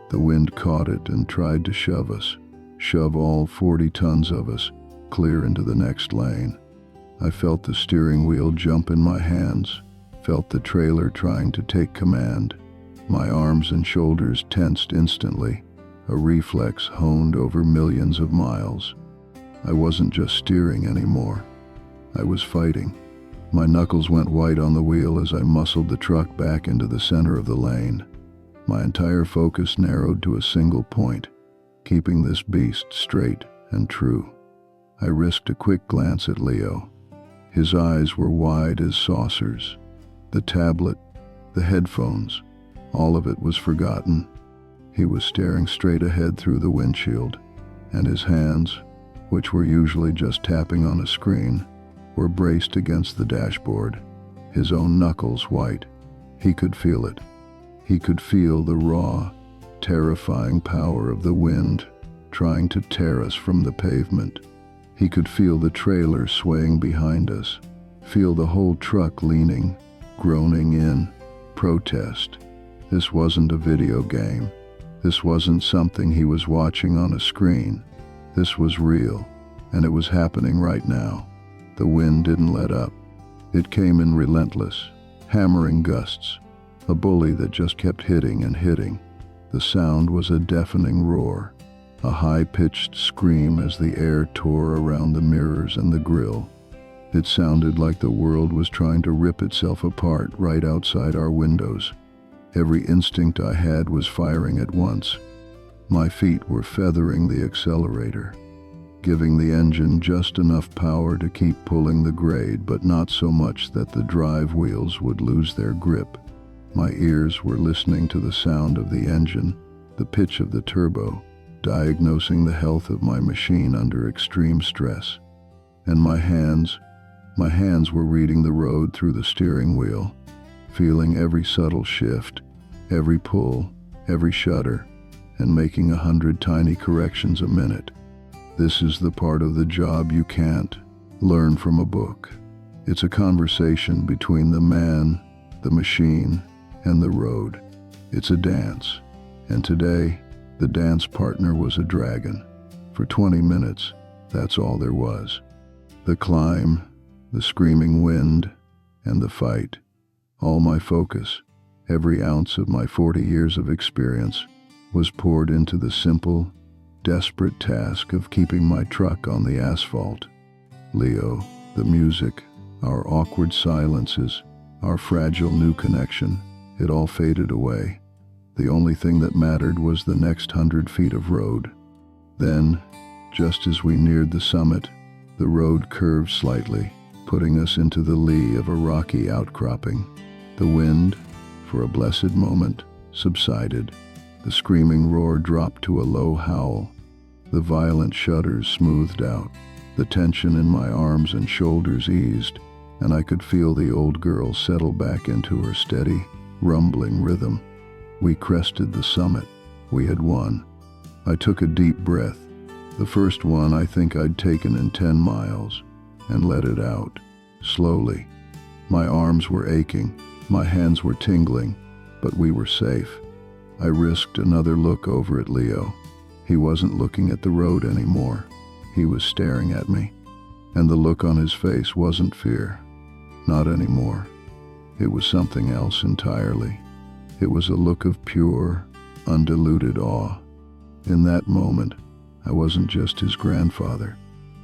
A: The wind caught it and tried to shove all 40 tons of us clear into the next lane. I felt the steering wheel jump in my hands, felt the trailer trying to take command. My arms and shoulders tensed instantly, a reflex honed over millions of miles. I wasn't just steering anymore. I was fighting. My knuckles went white on the wheel as I muscled the truck back into the center of the lane. My entire focus narrowed to a single point, keeping this beast straight and true. I risked a quick glance at Leo. His eyes were wide as saucers. The tablet, the headphones, all of it was forgotten. He was staring straight ahead through the windshield, and his hands, which were usually just tapping on a screen, were braced against the dashboard, his own knuckles white. He could feel it. He could feel the raw, terrifying power of the wind trying to tear us from the pavement. He could feel the trailer swaying behind us, feel the whole truck leaning, groaning in protest. This wasn't a video game. This wasn't something he was watching on a screen. This was real, and it was happening right now. The wind didn't let up. It came in relentless, hammering gusts, a bully that just kept hitting and hitting. The sound was a deafening roar, a high-pitched scream as the air tore around the mirrors and the grille. It sounded like the world was trying to rip itself apart right outside our windows. Every instinct I had was firing at once. My feet were feathering the accelerator, giving the engine just enough power to keep pulling the grade, but not so much that the drive wheels would lose their grip. My ears were listening to the sound of the engine, the pitch of the turbo, diagnosing the health of my machine under extreme stress. And my hands were reading the road through the steering wheel, feeling every subtle shift, every pull, every shudder, and making 100 tiny corrections a minute. This is the part of the job you can't learn from a book. It's a conversation between the man, the machine, and the road. It's a dance, and today, the dance partner was a dragon. For 20 minutes, that's all there was. The climb, the screaming wind, and the fight. All my focus, every ounce of my 40 years of experience, was poured into the simple, desperate task of keeping my truck on the asphalt. Leo, the music, our awkward silences, our fragile new connection, it all faded away. The only thing that mattered was the next 100 feet of road. Then, just as we neared the summit, the road curved slightly, putting us into the lee of a rocky outcropping. The wind, for a blessed moment, subsided. The screaming roar dropped to a low howl. The violent shudders smoothed out. The tension in my arms and shoulders eased, and I could feel the old girl settle back into her steady, rumbling rhythm. We crested the summit. We had won. I took a deep breath, the first one I think I'd taken in 10 miles, and let it out, slowly. My arms were aching, my hands were tingling, but we were safe. I risked another look over at Leo. He wasn't looking at the road anymore. He was staring at me, and the look on his face wasn't fear. Not anymore. It was something else entirely. It was a look of pure, undiluted awe. In that moment, I wasn't just his grandfather,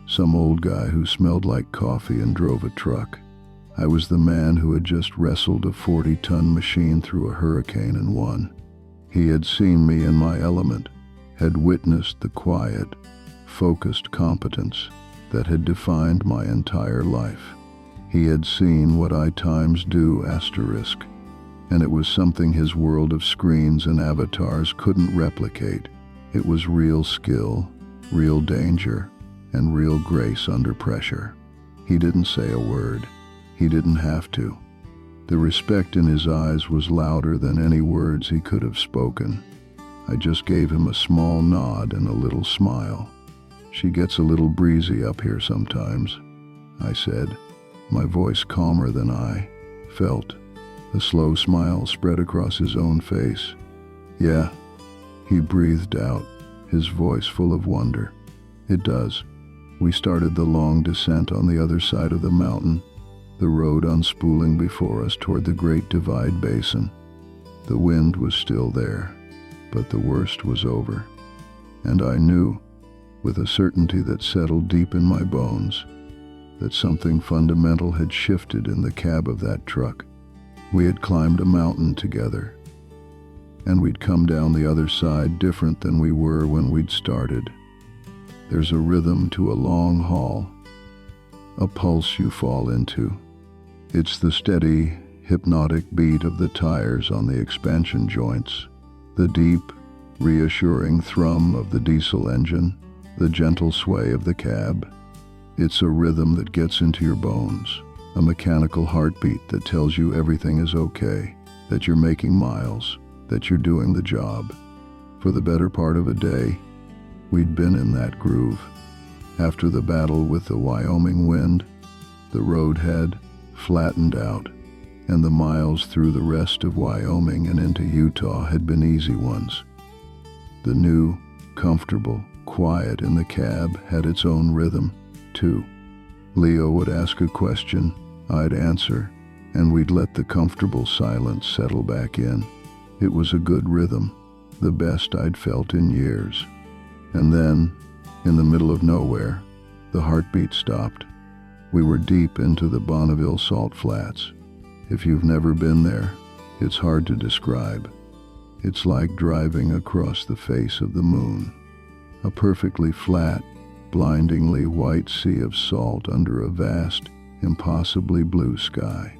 A: some old guy who smelled like coffee and drove a truck. I was the man who had just wrestled a 40-ton machine through a hurricane and won. He had seen me in my element, had witnessed the quiet, focused competence that had defined my entire life. He had seen what I times do asterisk, and it was something his world of screens and avatars couldn't replicate. It was real skill, real danger, and real grace under pressure. He didn't say a word. He didn't have to. The respect in his eyes was louder than any words he could have spoken. I just gave him a small nod and a little smile. "She gets a little breezy up here sometimes," I said, my voice calmer than I felt. A slow smile spread across his own face. "Yeah," he breathed out, his voice full of wonder. "It does." We started the long descent on the other side of the mountain, the road unspooling before us toward the Great Divide Basin. The wind was still there, but the worst was over. And I knew, with a certainty that settled deep in my bones, that something fundamental had shifted in the cab of that truck. We had climbed a mountain together. and we'd come down the other side different than we were when we'd started. There's a rhythm to a long haul, a pulse you fall into. It's the steady, hypnotic beat of the tires on the expansion joints, the deep, reassuring thrum of the diesel engine, the gentle sway of the cab. It's a rhythm that gets into your bones, a mechanical heartbeat that tells you everything is okay, that you're making miles, that you're doing the job. For the better part of a day, we'd been in that groove. After the battle with the Wyoming wind, the road had flattened out, and the miles through the rest of Wyoming and into Utah had been easy ones. The new, comfortable quiet in the cab had its own rhythm, too. Leo would ask a question, I'd answer, and we'd let the comfortable silence settle back in. It was a good rhythm, the best I'd felt in years. And then, in the middle of nowhere, the heartbeat stopped. We were deep into the Bonneville Salt Flats. If you've never been there, it's hard to describe. It's like driving across the face of the moon. A perfectly flat, blindingly white sea of salt under a vast, impossibly blue sky.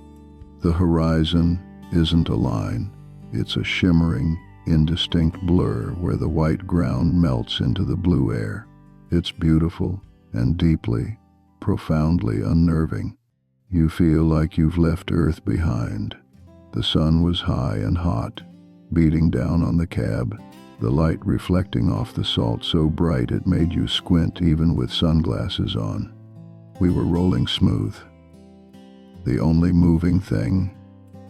A: The horizon isn't a line, it's a shimmering, indistinct blur where the white ground melts into the blue air. It's beautiful and deeply, profoundly unnerving. You feel like you've left Earth behind. The sun was high and hot, beating down on the cab, the light reflecting off the salt so bright it made you squint even with sunglasses on. We were rolling smooth, the only moving thing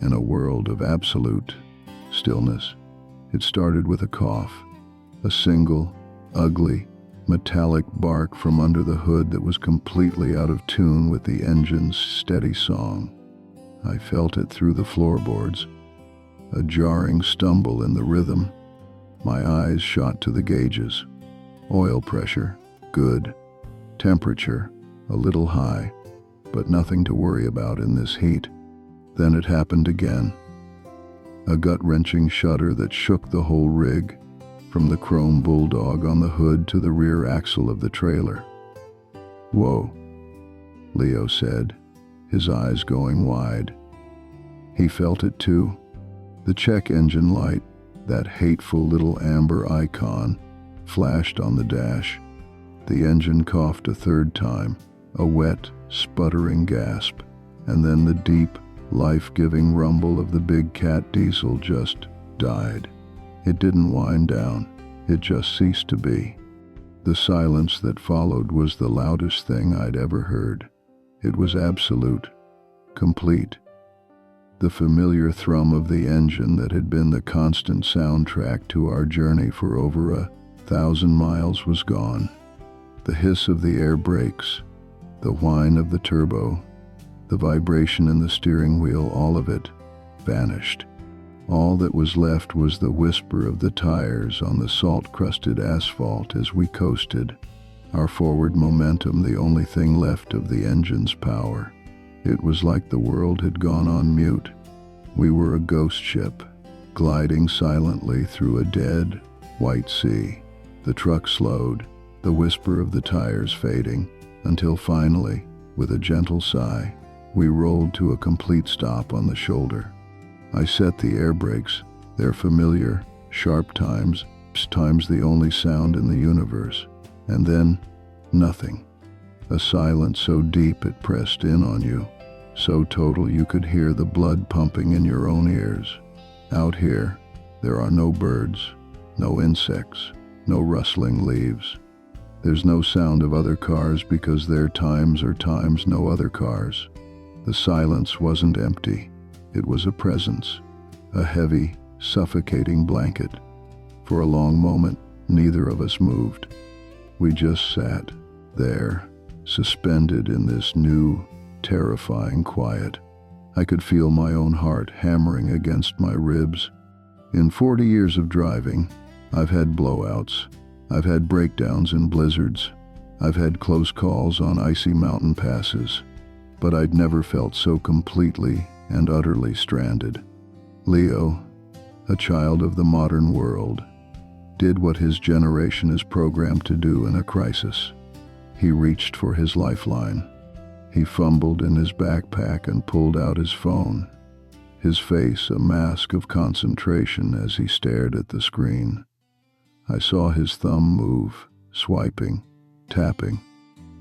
A: in a world of absolute stillness. It started with a cough, a single, ugly, metallic bark from under the hood that was completely out of tune with the engine's steady song. I felt it through the floorboards, a jarring stumble in the rhythm. My eyes shot to the gauges. Oil pressure, good. Temperature, a little high, but nothing to worry about in this heat. Then it happened again. A gut-wrenching shudder that shook the whole rig, from the chrome bulldog on the hood to the rear axle of the trailer. "Whoa," Leo said, his eyes going wide. He felt it too. The check engine light, that hateful little amber icon, flashed on the dash. The engine coughed a third time, a wet, sputtering gasp, and then the deep, life-giving rumble of the big cat diesel just died. It didn't wind down, it just ceased to be. The silence that followed was the loudest thing I'd ever heard. It was absolute, complete. The familiar thrum of the engine that had been the constant soundtrack to our journey for over 1,000 miles was gone. The hiss of the air brakes, the whine of the turbo, the vibration in the steering wheel, all of it vanished. All that was left was the whisper of the tires on the salt-crusted asphalt as we coasted, our forward momentum the only thing left of the engine's power. It was like the world had gone on mute. We were a ghost ship, gliding silently through a dead, white sea. The truck slowed, the whisper of the tires fading, until finally, with a gentle sigh, we rolled to a complete stop on the shoulder. I set the air brakes, their familiar, sharp times the only sound in the universe. And then, nothing. A silence so deep it pressed in on you, so total you could hear the blood pumping in your own ears. Out here, there are no birds, no insects, no rustling leaves. There's no sound of other cars because their times are times no other cars. The silence wasn't empty. It was a presence, a heavy, suffocating blanket. For a long moment, neither of us moved. We just sat there, suspended in this new, terrifying quiet. I could feel my own heart hammering against my ribs. In 40 years of driving, I've had blowouts. I've had breakdowns in blizzards. I've had close calls on icy mountain passes. But I'd never felt so completely and utterly stranded. Leo, a child of the modern world, did what his generation is programmed to do in a crisis. He reached for his lifeline. He fumbled in his backpack and pulled out his phone, his face a mask of concentration as he stared at the screen. I saw his thumb move, swiping, tapping.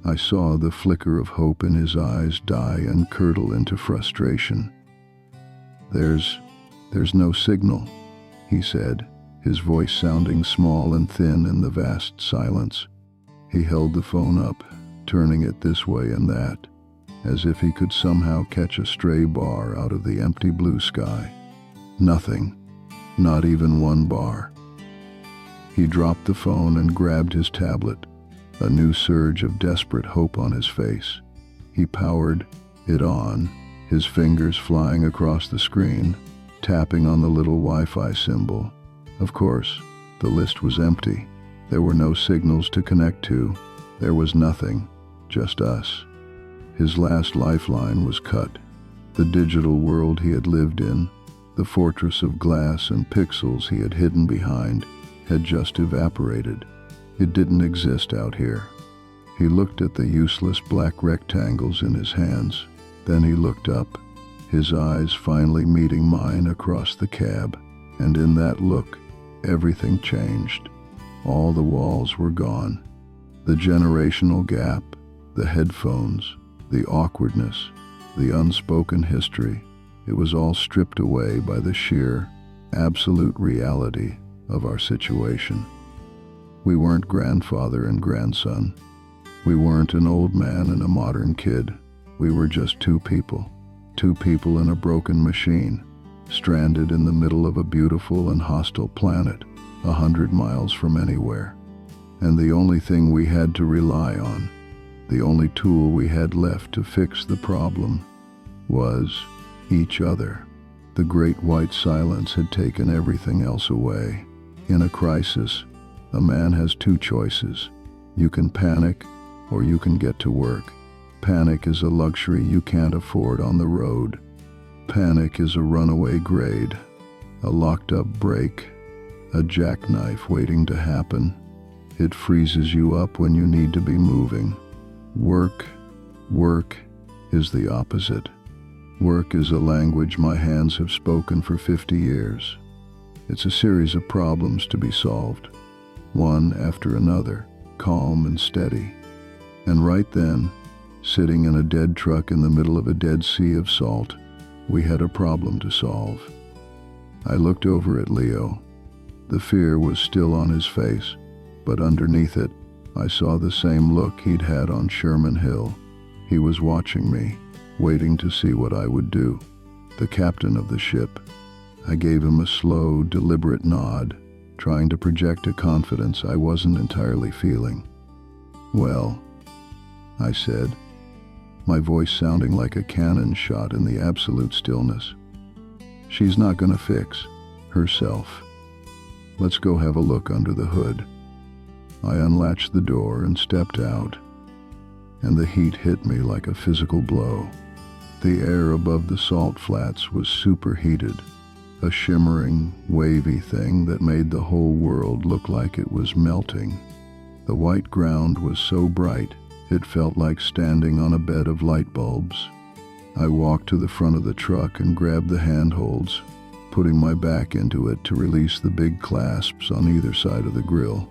A: I saw the flicker of hope in his eyes die and curdle into frustration. There's no signal," he said, his voice sounding small and thin in the vast silence. He held the phone up, turning it this way and that, as if he could somehow catch a stray bar out of the empty blue sky. Nothing, not even one bar. He dropped the phone and grabbed his tablet, a new surge of desperate hope on his face. He powered it on, his fingers flying across the screen, tapping on the little Wi-Fi symbol. Of course, the list was empty. There were no signals to connect to. There was nothing, just us. His last lifeline was cut. The digital world he had lived in, the fortress of glass and pixels he had hidden behind, had just evaporated. It didn't exist out here. He looked at the useless black rectangles in his hands. Then he looked up, his eyes finally meeting mine across the cab, and in that look, everything changed. All the walls were gone. The generational gap, the headphones, the awkwardness, the unspoken history, it was all stripped away by the sheer, absolute reality of our situation. We weren't grandfather and grandson. We weren't an old man and a modern kid. We were just two people in a broken machine, stranded in the middle of a beautiful and hostile planet, 100 miles from anywhere. And the only thing we had to rely on, the only tool we had left to fix the problem, was each other. The great white silence had taken everything else away. In a crisis, a man has two choices. You can panic, or you can get to work. Panic is a luxury you can't afford on the road. Panic is a runaway grade, a locked-up brake, a jackknife waiting to happen. It freezes you up when you need to be moving. Work is the opposite. Work is a language my hands have spoken for 50 years. It's a series of problems to be solved, one after another, calm and steady. And right then, sitting in a dead truck in the middle of a dead sea of salt, we had a problem to solve. I looked over at Leo. The fear was still on his face, but underneath it, I saw the same look he'd had on Sherman Hill. He was watching me, waiting to see what I would do. The captain of the ship. I gave him a slow, deliberate nod, trying to project a confidence I wasn't entirely feeling. "Well," I said, my voice sounding like a cannon shot in the absolute stillness. "She's not gonna fix herself. Let's go have a look under the hood." I unlatched the door and stepped out, and the heat hit me like a physical blow. The air above the salt flats was superheated, a shimmering, wavy thing that made the whole world look like it was melting. The white ground was so bright, it felt like standing on a bed of light bulbs. I walked to the front of the truck and grabbed the handholds, putting my back into it to release the big clasps on either side of the grill.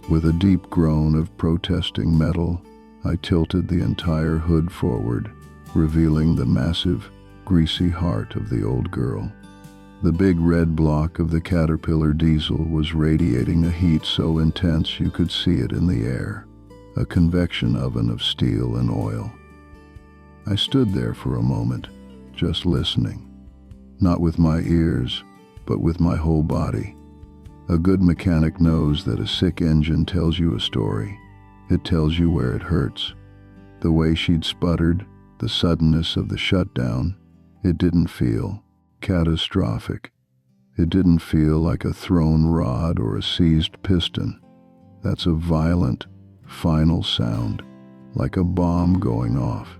A: With a deep groan of protesting metal, I tilted the entire hood forward, revealing the massive, greasy heart of the old girl. The big red block of the Caterpillar diesel was radiating a heat so intense you could see it in the air, a convection oven of steel and oil. I stood there for a moment, just listening, not with my ears, but with my whole body. A good mechanic knows that a sick engine tells you a story. It tells you where it hurts. The way she'd sputtered, the suddenness of the shutdown, it didn't feel catastrophic. It didn't feel like a thrown rod or a seized piston. That's a violent, final sound, like a bomb going off.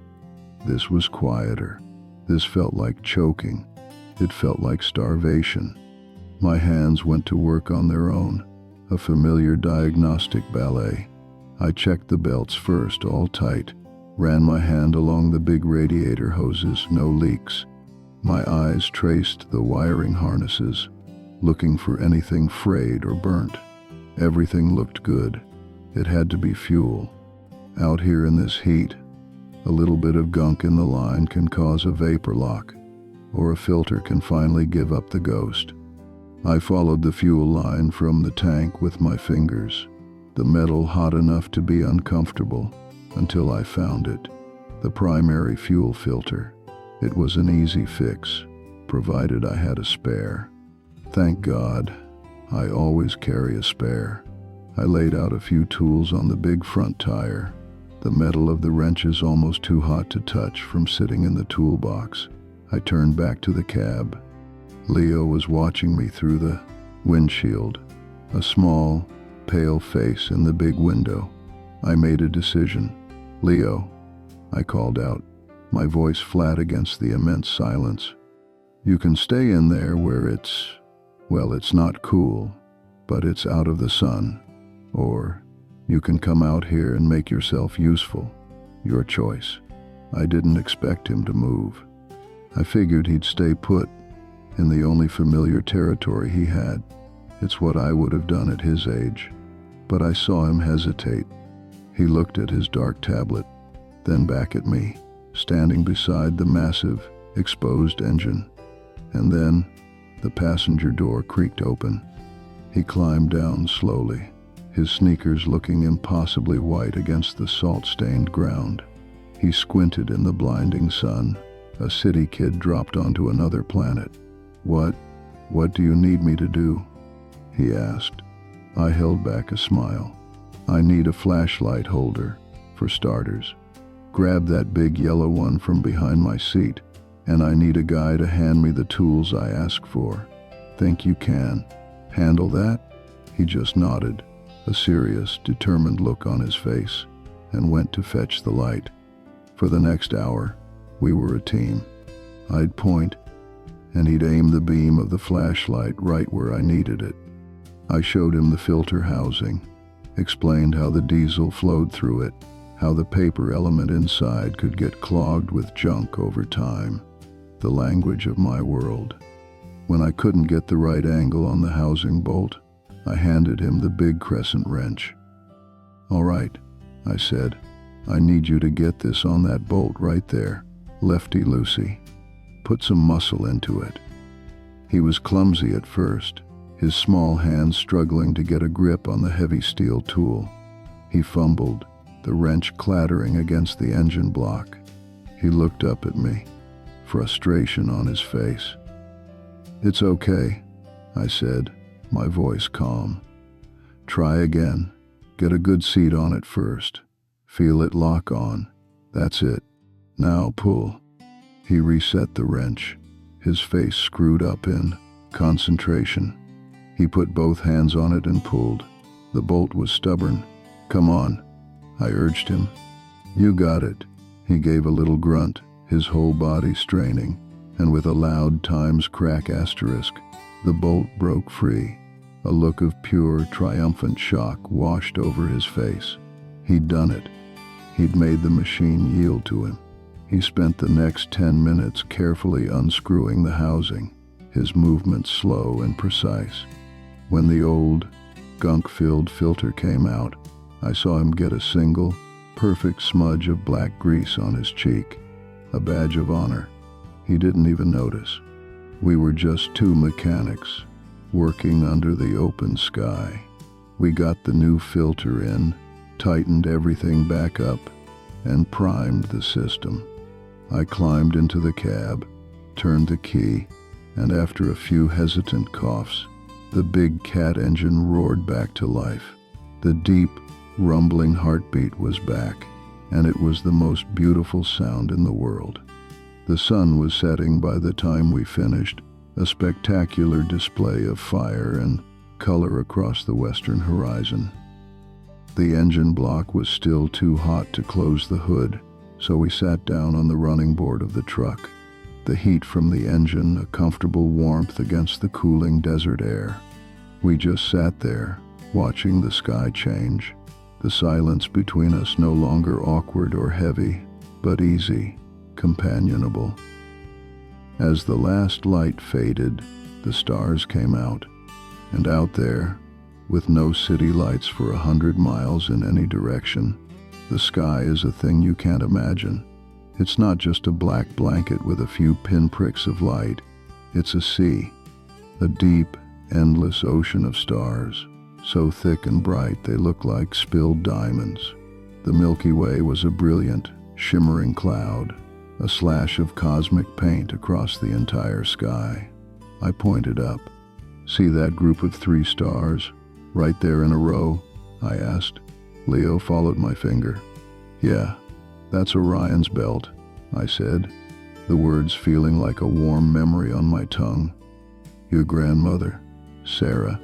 A: This was quieter. This felt like choking. It felt like starvation. My hands went to work on their own, a familiar diagnostic ballet. I checked the belts first, all tight, ran my hand along the big radiator hoses, no leaks. My eyes traced the wiring harnesses, looking for anything frayed or burnt. Everything looked good. It had to be fuel. Out here in this heat, a little bit of gunk in the line can cause a vapor lock, or a filter can finally give up the ghost. I followed the fuel line from the tank with my fingers, the metal hot enough to be uncomfortable, until I found it, the primary fuel filter. It was an easy fix, provided I had a spare. Thank God, I always carry a spare. I laid out a few tools on the big front tire. The metal of the wrench is almost too hot to touch from sitting in the toolbox. I turned back to the cab. Leo was watching me through the windshield, a small, pale face in the big window. I made a decision. "Leo," I called out, my voice flat against the immense silence. "You can stay in there where it's not cool, but it's out of the sun. Or you can come out here and make yourself useful. Your choice." I didn't expect him to move. I figured he'd stay put in the only familiar territory he had. It's what I would have done at his age. But I saw him hesitate. He looked at his dark tablet, then back at me, standing beside the massive, exposed engine. And then the passenger door creaked open. He climbed down slowly, his sneakers looking impossibly white against the salt-stained ground. He squinted in the blinding sun. A city kid dropped onto another planet. What do you need me to do?" he asked. I held back a smile. "I need a flashlight holder, for starters. Grab that big yellow one from behind my seat, and I need a guy to hand me the tools I ask for. Think you can handle that?" He just nodded, a serious, determined look on his face, and went to fetch the light. For the next hour, we were a team. I'd point, and he'd aim the beam of the flashlight right where I needed it. I showed him the filter housing, explained how the diesel flowed through it, how the paper element inside could get clogged with junk over time, the language of my world. When I couldn't get the right angle on the housing bolt, I handed him the big crescent wrench. "All right," I said, "I need you to get this on that bolt right there, lefty-loosey. Put some muscle into it." He was clumsy at first, his small hands struggling to get a grip on the heavy steel tool. He fumbled, the wrench clattering against the engine block. He looked up at me, frustration on his face. "It's okay," I said, my voice calm. "Try again. Get a good seat on it first. Feel it lock on. That's it. Now pull." He reset the wrench, his face screwed up in concentration. He put both hands on it and pulled. The bolt was stubborn. "Come on," I urged him. "You got it." He gave a little grunt, his whole body straining, and with a loud Times crack asterisk, the bolt broke free. A look of pure, triumphant shock washed over his face. He'd done it. He'd made the machine yield to him. He spent the next 10 minutes carefully unscrewing the housing, his movements slow and precise. When the old, gunk-filled filter came out, I saw him get a single, perfect smudge of black grease on his cheek, a badge of honor. He didn't even notice. We were just two mechanics, working under the open sky. We got the new filter in, tightened everything back up, and primed the system. I climbed into the cab, turned the key, and after a few hesitant coughs, the big cat engine roared back to life. The deep, rumbling heartbeat was back, and it was the most beautiful sound in the world. The sun was setting by the time we finished, a spectacular display of fire and color across the western horizon. The engine block was still too hot to close the hood, so we sat down on the running board of the truck. the heat from the engine, a comfortable warmth against the cooling desert air. We just sat there, watching the sky change, the silence between us no longer awkward or heavy, but easy, companionable. As the last light faded, the stars came out, and out there, with no city lights for 100 miles in any direction, the sky is a thing you can't imagine. It's not just a black blanket with a few pinpricks of light. It's a sea, a deep, endless ocean of stars, so thick and bright they look like spilled diamonds. The Milky Way was a brilliant, shimmering cloud, a slash of cosmic paint across the entire sky. I pointed up. "See that group of 3 stars, right there in a row?" I asked. Leo followed my finger. "Yeah, that's Orion's belt," I said, the words feeling like a warm memory on my tongue. "Your grandmother, Sarah,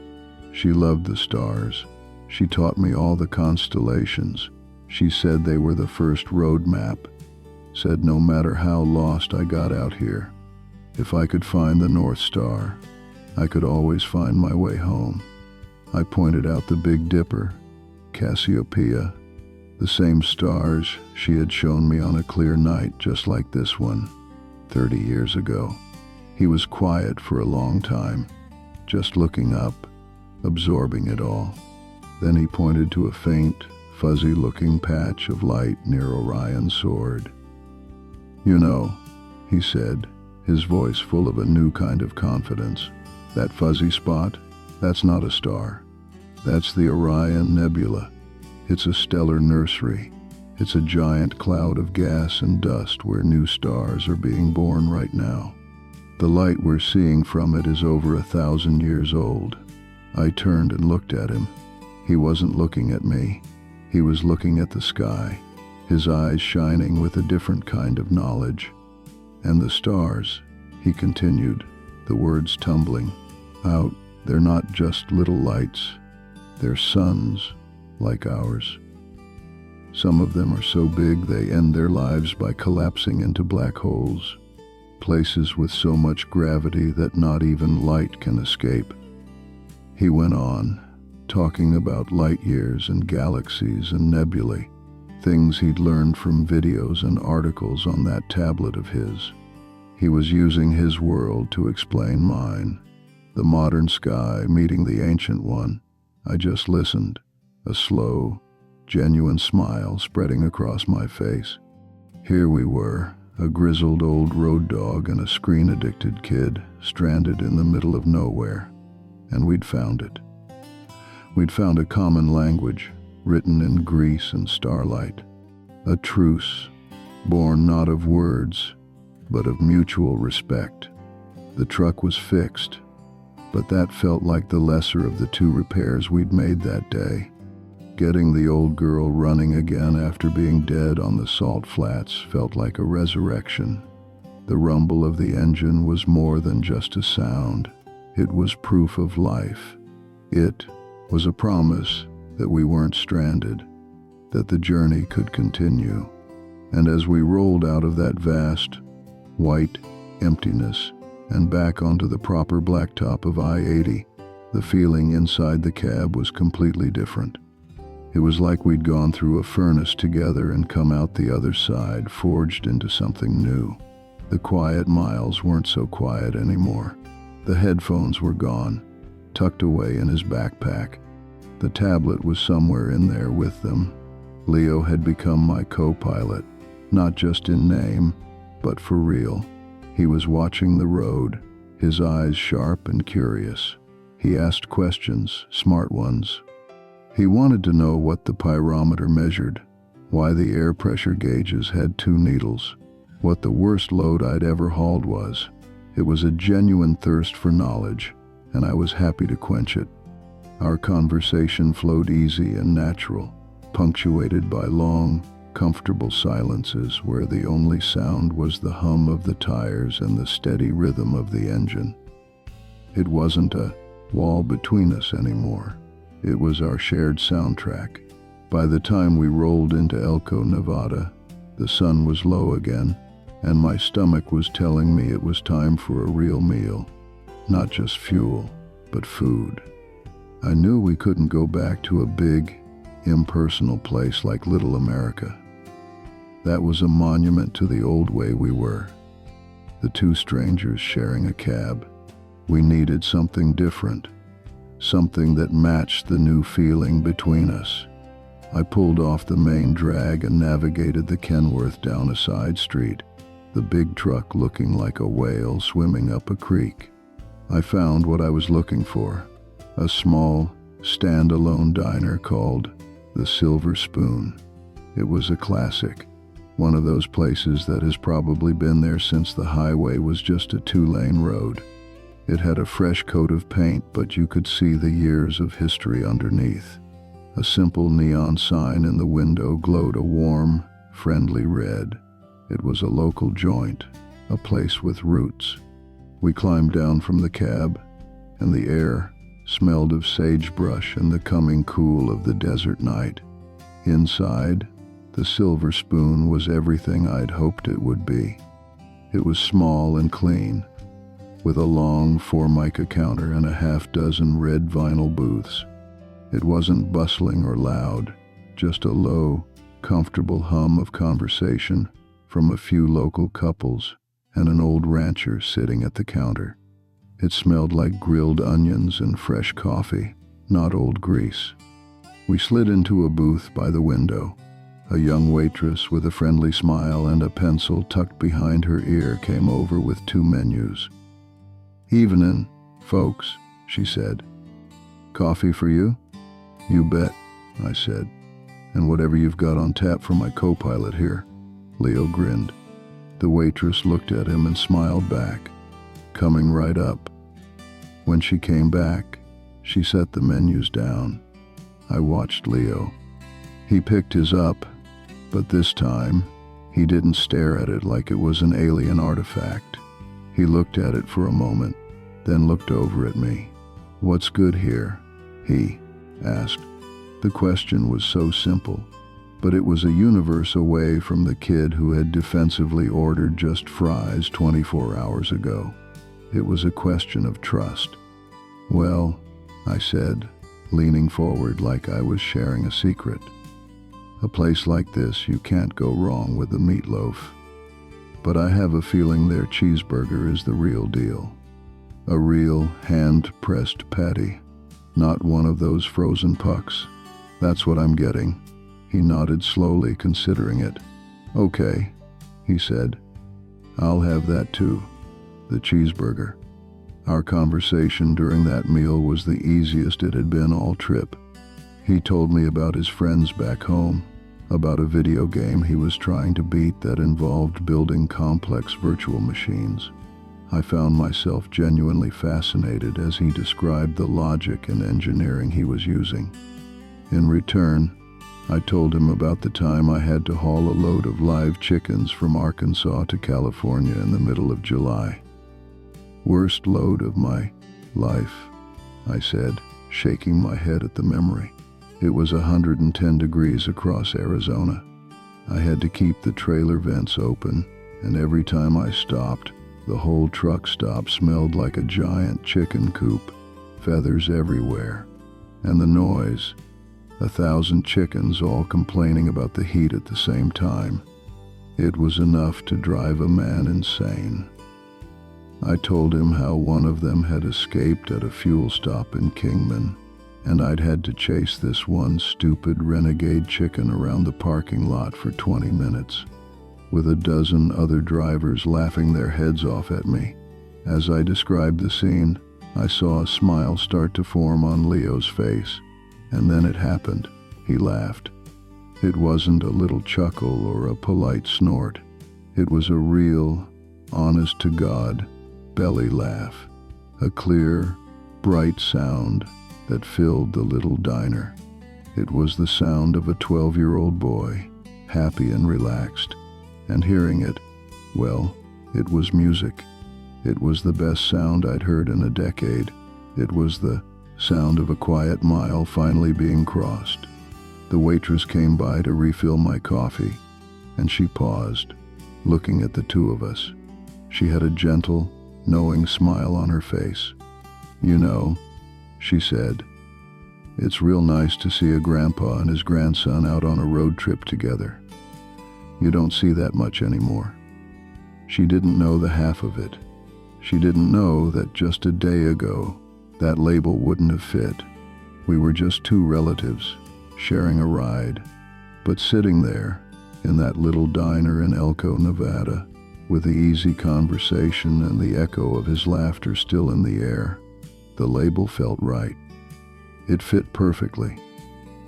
A: she loved the stars. She taught me all the constellations. She said they were the first road map. Said no matter how lost I got out here, if I could find the North Star, I could always find my way home." I pointed out the Big Dipper, Cassiopeia, the same stars she had shown me on a clear night just like this one, 30 years ago. He was quiet for a long time, just looking up, absorbing it all. Then he pointed to a faint, fuzzy-looking patch of light near Orion's sword. "You know," he said, his voice full of a new kind of confidence, "that fuzzy spot, that's not a star. That's the Orion Nebula. It's a stellar nursery. It's a giant cloud of gas and dust where new stars are being born right now. The light we're seeing from it is over 1,000 years old." I turned and looked at him. He wasn't looking at me. He was looking at the sky, his eyes shining with a different kind of knowledge. "And the stars," he continued, the words tumbling out, "they're not just little lights. They're suns, like ours. Some of them are so big they end their lives by collapsing into black holes, places with so much gravity that not even light can escape." He went on, talking about light years and galaxies and nebulae, things he'd learned from videos and articles on that tablet of his. He was using his world to explain mine, the modern sky meeting the ancient one. I just listened, a slow, genuine smile spreading across my face. Here we were, a grizzled old road dog and a screen-addicted kid, stranded in the middle of nowhere. And we'd found it. We'd found a common language, written in grease and starlight. A truce, born not of words, but of mutual respect. The truck was fixed, but that felt like the lesser of the 2 repairs we'd made that day. Getting the old girl running again after being dead on the salt flats felt like a resurrection. The rumble of the engine was more than just a sound. It was proof of life. It was a promise that we weren't stranded, that the journey could continue. And as we rolled out of that vast, white emptiness and back onto the proper blacktop of I-80, the feeling inside the cab was completely different. It was like we'd gone through a furnace together and come out the other side, forged into something new. The quiet miles weren't so quiet anymore. The headphones were gone, tucked away in his backpack. The tablet was somewhere in there with them. Leo had become my co-pilot, not just in name, but for real. He was watching the road, his eyes sharp and curious. He asked questions, smart ones. He wanted to know what the pyrometer measured, why the air pressure gauges had 2 needles, what the worst load I'd ever hauled was. It was a genuine thirst for knowledge, and I was happy to quench it. Our conversation flowed easy and natural, punctuated by long, comfortable silences where the only sound was the hum of the tires and the steady rhythm of the engine. It wasn't a wall between us anymore. It was our shared soundtrack. By the time we rolled into Elko, Nevada, the sun was low again, and my stomach was telling me it was time for a real meal. Not just fuel, but food. I knew we couldn't go back to a big, impersonal place like Little America. That was a monument to the old way we were. The two strangers sharing a cab. We needed something different, something that matched the new feeling between us. I pulled off the main drag and navigated the Kenworth down a side street, the big truck looking like a whale swimming up a creek. I found what I was looking for, a small, standalone diner called the Silver Spoon. It was a classic, one of those places that has probably been there since the highway was just a two-lane road. It had a fresh coat of paint, but you could see the years of history underneath. A simple neon sign in the window glowed a warm, friendly red. It was a local joint, a place with roots. We climbed down from the cab, and the air smelled of sagebrush and the coming cool of the desert night. Inside, the Silver Spoon was everything I'd hoped it would be. It was small and clean, with a long Formica counter and a half-dozen red vinyl booths. It wasn't bustling or loud, just a low, comfortable hum of conversation from a few local couples and an old rancher sitting at the counter. It smelled like grilled onions and fresh coffee, not old grease. We slid into a booth by the window. A young waitress with a friendly smile and a pencil tucked behind her ear came over with two menus. "Evenin', folks," she said. "Coffee for you?" "You bet," I said. "And whatever you've got on tap for my co-pilot here." Leo grinned. The waitress looked at him and smiled back. "Coming right up." When she came back, she set the menus down. I watched Leo. He picked his up, but this time, he didn't stare at it like it was an alien artifact. He looked at it for a moment, then looked over at me. "What's good here?" he asked. The question was so simple, but it was a universe away from the kid who had defensively ordered just fries 24 hours ago. It was a question of trust. "Well," I said, leaning forward like I was sharing a secret. "A place like this, you can't go wrong with the meatloaf. But I have a feeling their cheeseburger is the real deal. A real hand-pressed patty, not one of those frozen pucks. That's what I'm getting." He nodded slowly, considering it. "Okay," he said. "I'll have that too, the cheeseburger." Our conversation during that meal was the easiest it had been all trip. He told me about his friends back home, about a video game he was trying to beat that involved building complex virtual machines. I found myself genuinely fascinated as he described the logic and engineering he was using. In return, I told him about the time I had to haul a load of live chickens from Arkansas to California in the middle of July. "Worst load of my life," I said, shaking my head at the memory. It was 110 degrees across Arizona. I had to keep the trailer vents open, and every time I stopped, the whole truck stop smelled like a giant chicken coop, feathers everywhere. And the noise, 1,000 chickens all complaining about the heat at the same time. It was enough to drive a man insane. I told him how one of them had escaped at a fuel stop in Kingman, and I'd had to chase this one stupid renegade chicken around the parking lot for 20 minutes, with a dozen other drivers laughing their heads off at me. As I described the scene, I saw a smile start to form on Leo's face, and then it happened. He laughed. It wasn't a little chuckle or a polite snort. It was a real, honest-to-God belly laugh, a clear, bright sound that filled the little diner. It was the sound of a 12-year-old boy, happy and relaxed, and hearing it, well, it was music. It was the best sound I'd heard in a decade. It was the sound of a quiet mile finally being crossed. The waitress came by to refill my coffee, and she paused. looking at the two of us. She had a gentle, knowing smile on her face. "You know," she said, "it's real nice to see a grandpa and his grandson out on a road trip together. You don't see that much anymore." She didn't know the half of it. She didn't know that just a day ago, that label wouldn't have fit. We were just two relatives, sharing a ride, but sitting there, in that little diner in Elko, Nevada, with the easy conversation and the echo of his laughter still in the air, the label felt right. It fit perfectly.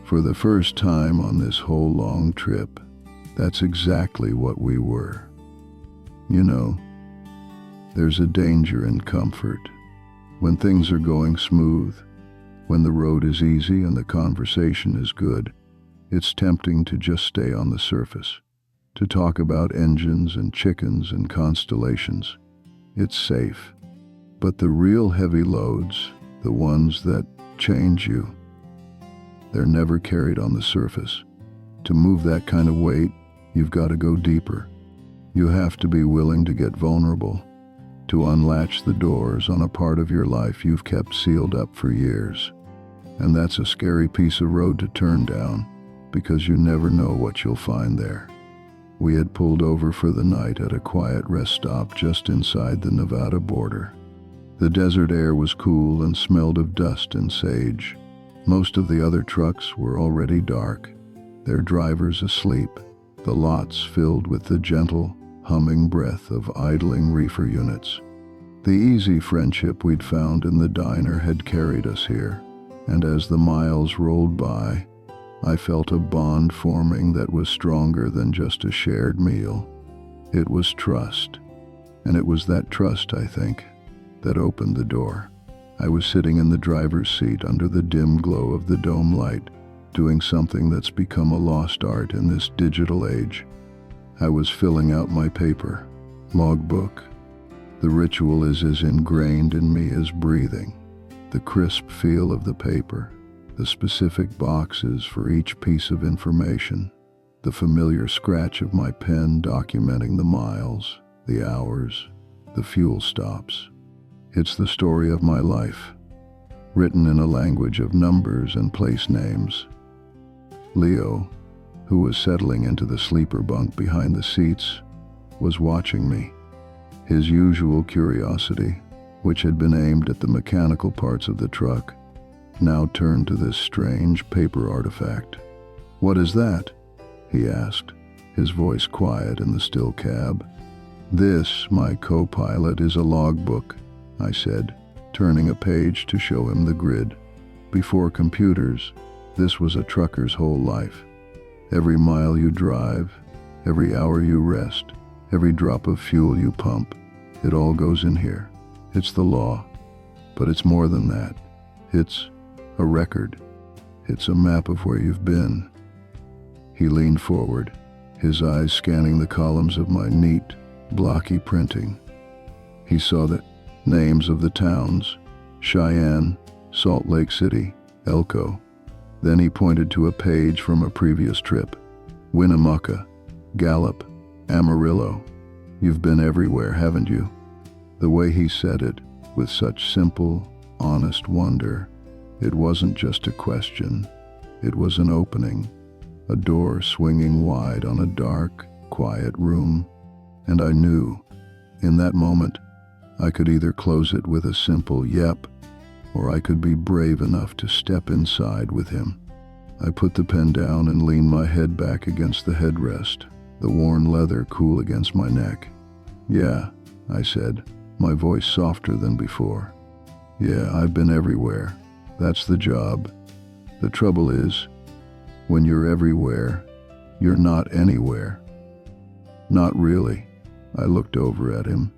A: For the first time on this whole long trip, that's exactly what we were. You know, there's a danger in comfort. When things are going smooth, when the road is easy and the conversation is good, it's tempting to just stay on the surface, to talk about engines and chickens and constellations. It's safe. But the real heavy loads, the ones that change you, they're never carried on the surface. To move that kind of weight, you've got to go deeper. You have to be willing to get vulnerable, to unlatch the doors on a part of your life you've kept sealed up for years. And that's a scary piece of road to turn down, because you never know what you'll find there. We had pulled over for the night at a quiet rest stop just inside the Nevada border. The desert air was cool and smelled of dust and sage. Most of the other trucks were already dark, their drivers asleep, the lots filled with the gentle, humming breath of idling reefer units. The easy friendship we'd found in the diner had carried us here, and as the miles rolled by, I felt a bond forming that was stronger than just a shared meal. It was trust, and it was that trust, I think, that opened the door. I was sitting in the driver's seat under the dim glow of the dome light, doing something that's become a lost art in this digital age. I was filling out my paper, logbook. The ritual is as ingrained in me as breathing. The crisp feel of the paper, the specific boxes for each piece of information, the familiar scratch of my pen documenting the miles, the hours, the fuel stops. It's the story of my life, written in a language of numbers and place names. Leo, who was settling into the sleeper bunk behind the seats, was watching me. His usual curiosity, which had been aimed at the mechanical parts of the truck, now turned to this strange paper artifact. "What is that?" he asked, his voice quiet in the still cab. "This, my co-pilot, is a logbook," I said, turning a page to show him the grid. Before computers, this was a trucker's whole life. Every mile you drive, every hour you rest, every drop of fuel you pump, it all goes in here. It's the law, but it's more than that. It's a record. It's a map of where you've been. He leaned forward, his eyes scanning the columns of my neat, blocky printing. He saw the names of the towns: Cheyenne, Salt Lake City, Elko. Then he pointed to a page from a previous trip: Winnemucca, Gallup, Amarillo. "You've been everywhere, haven't you?" The way he said it, with such simple, honest wonder, it wasn't just a question. It was an opening, a door swinging wide on a dark, quiet room. And I knew, in that moment, I could either close it with a simple yep, or I could be brave enough to step inside with him. I put the pen down and leaned my head back against the headrest, the worn leather cool against my neck. "Yeah," I said, my voice softer than before. "Yeah, I've been everywhere. That's the job. The trouble is, when you're everywhere, you're not anywhere." "Not really." I looked over at him.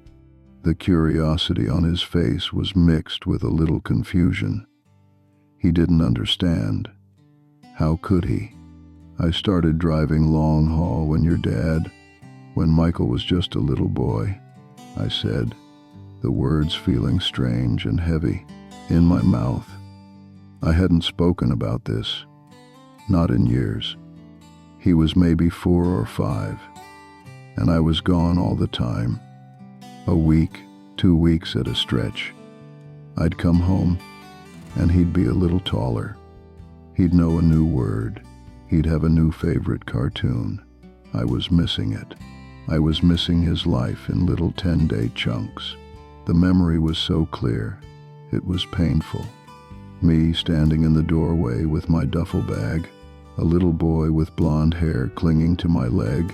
A: The curiosity on his face was mixed with a little confusion. He didn't understand. How could he? "I started driving long haul when your dad, when Michael was just a little boy," I said, the words feeling strange and heavy in my mouth. I hadn't spoken about this, not in years. He was maybe 4 or 5. and I was gone all the time. A week, 2 weeks at a stretch. I'd come home, and he'd be a little taller. He'd know a new word. He'd have a new favorite cartoon. I was missing it. I was missing his life in little 10-day chunks. The memory was so clear. It was painful. Me standing in the doorway with my duffel bag, a little boy with blonde hair clinging to my leg,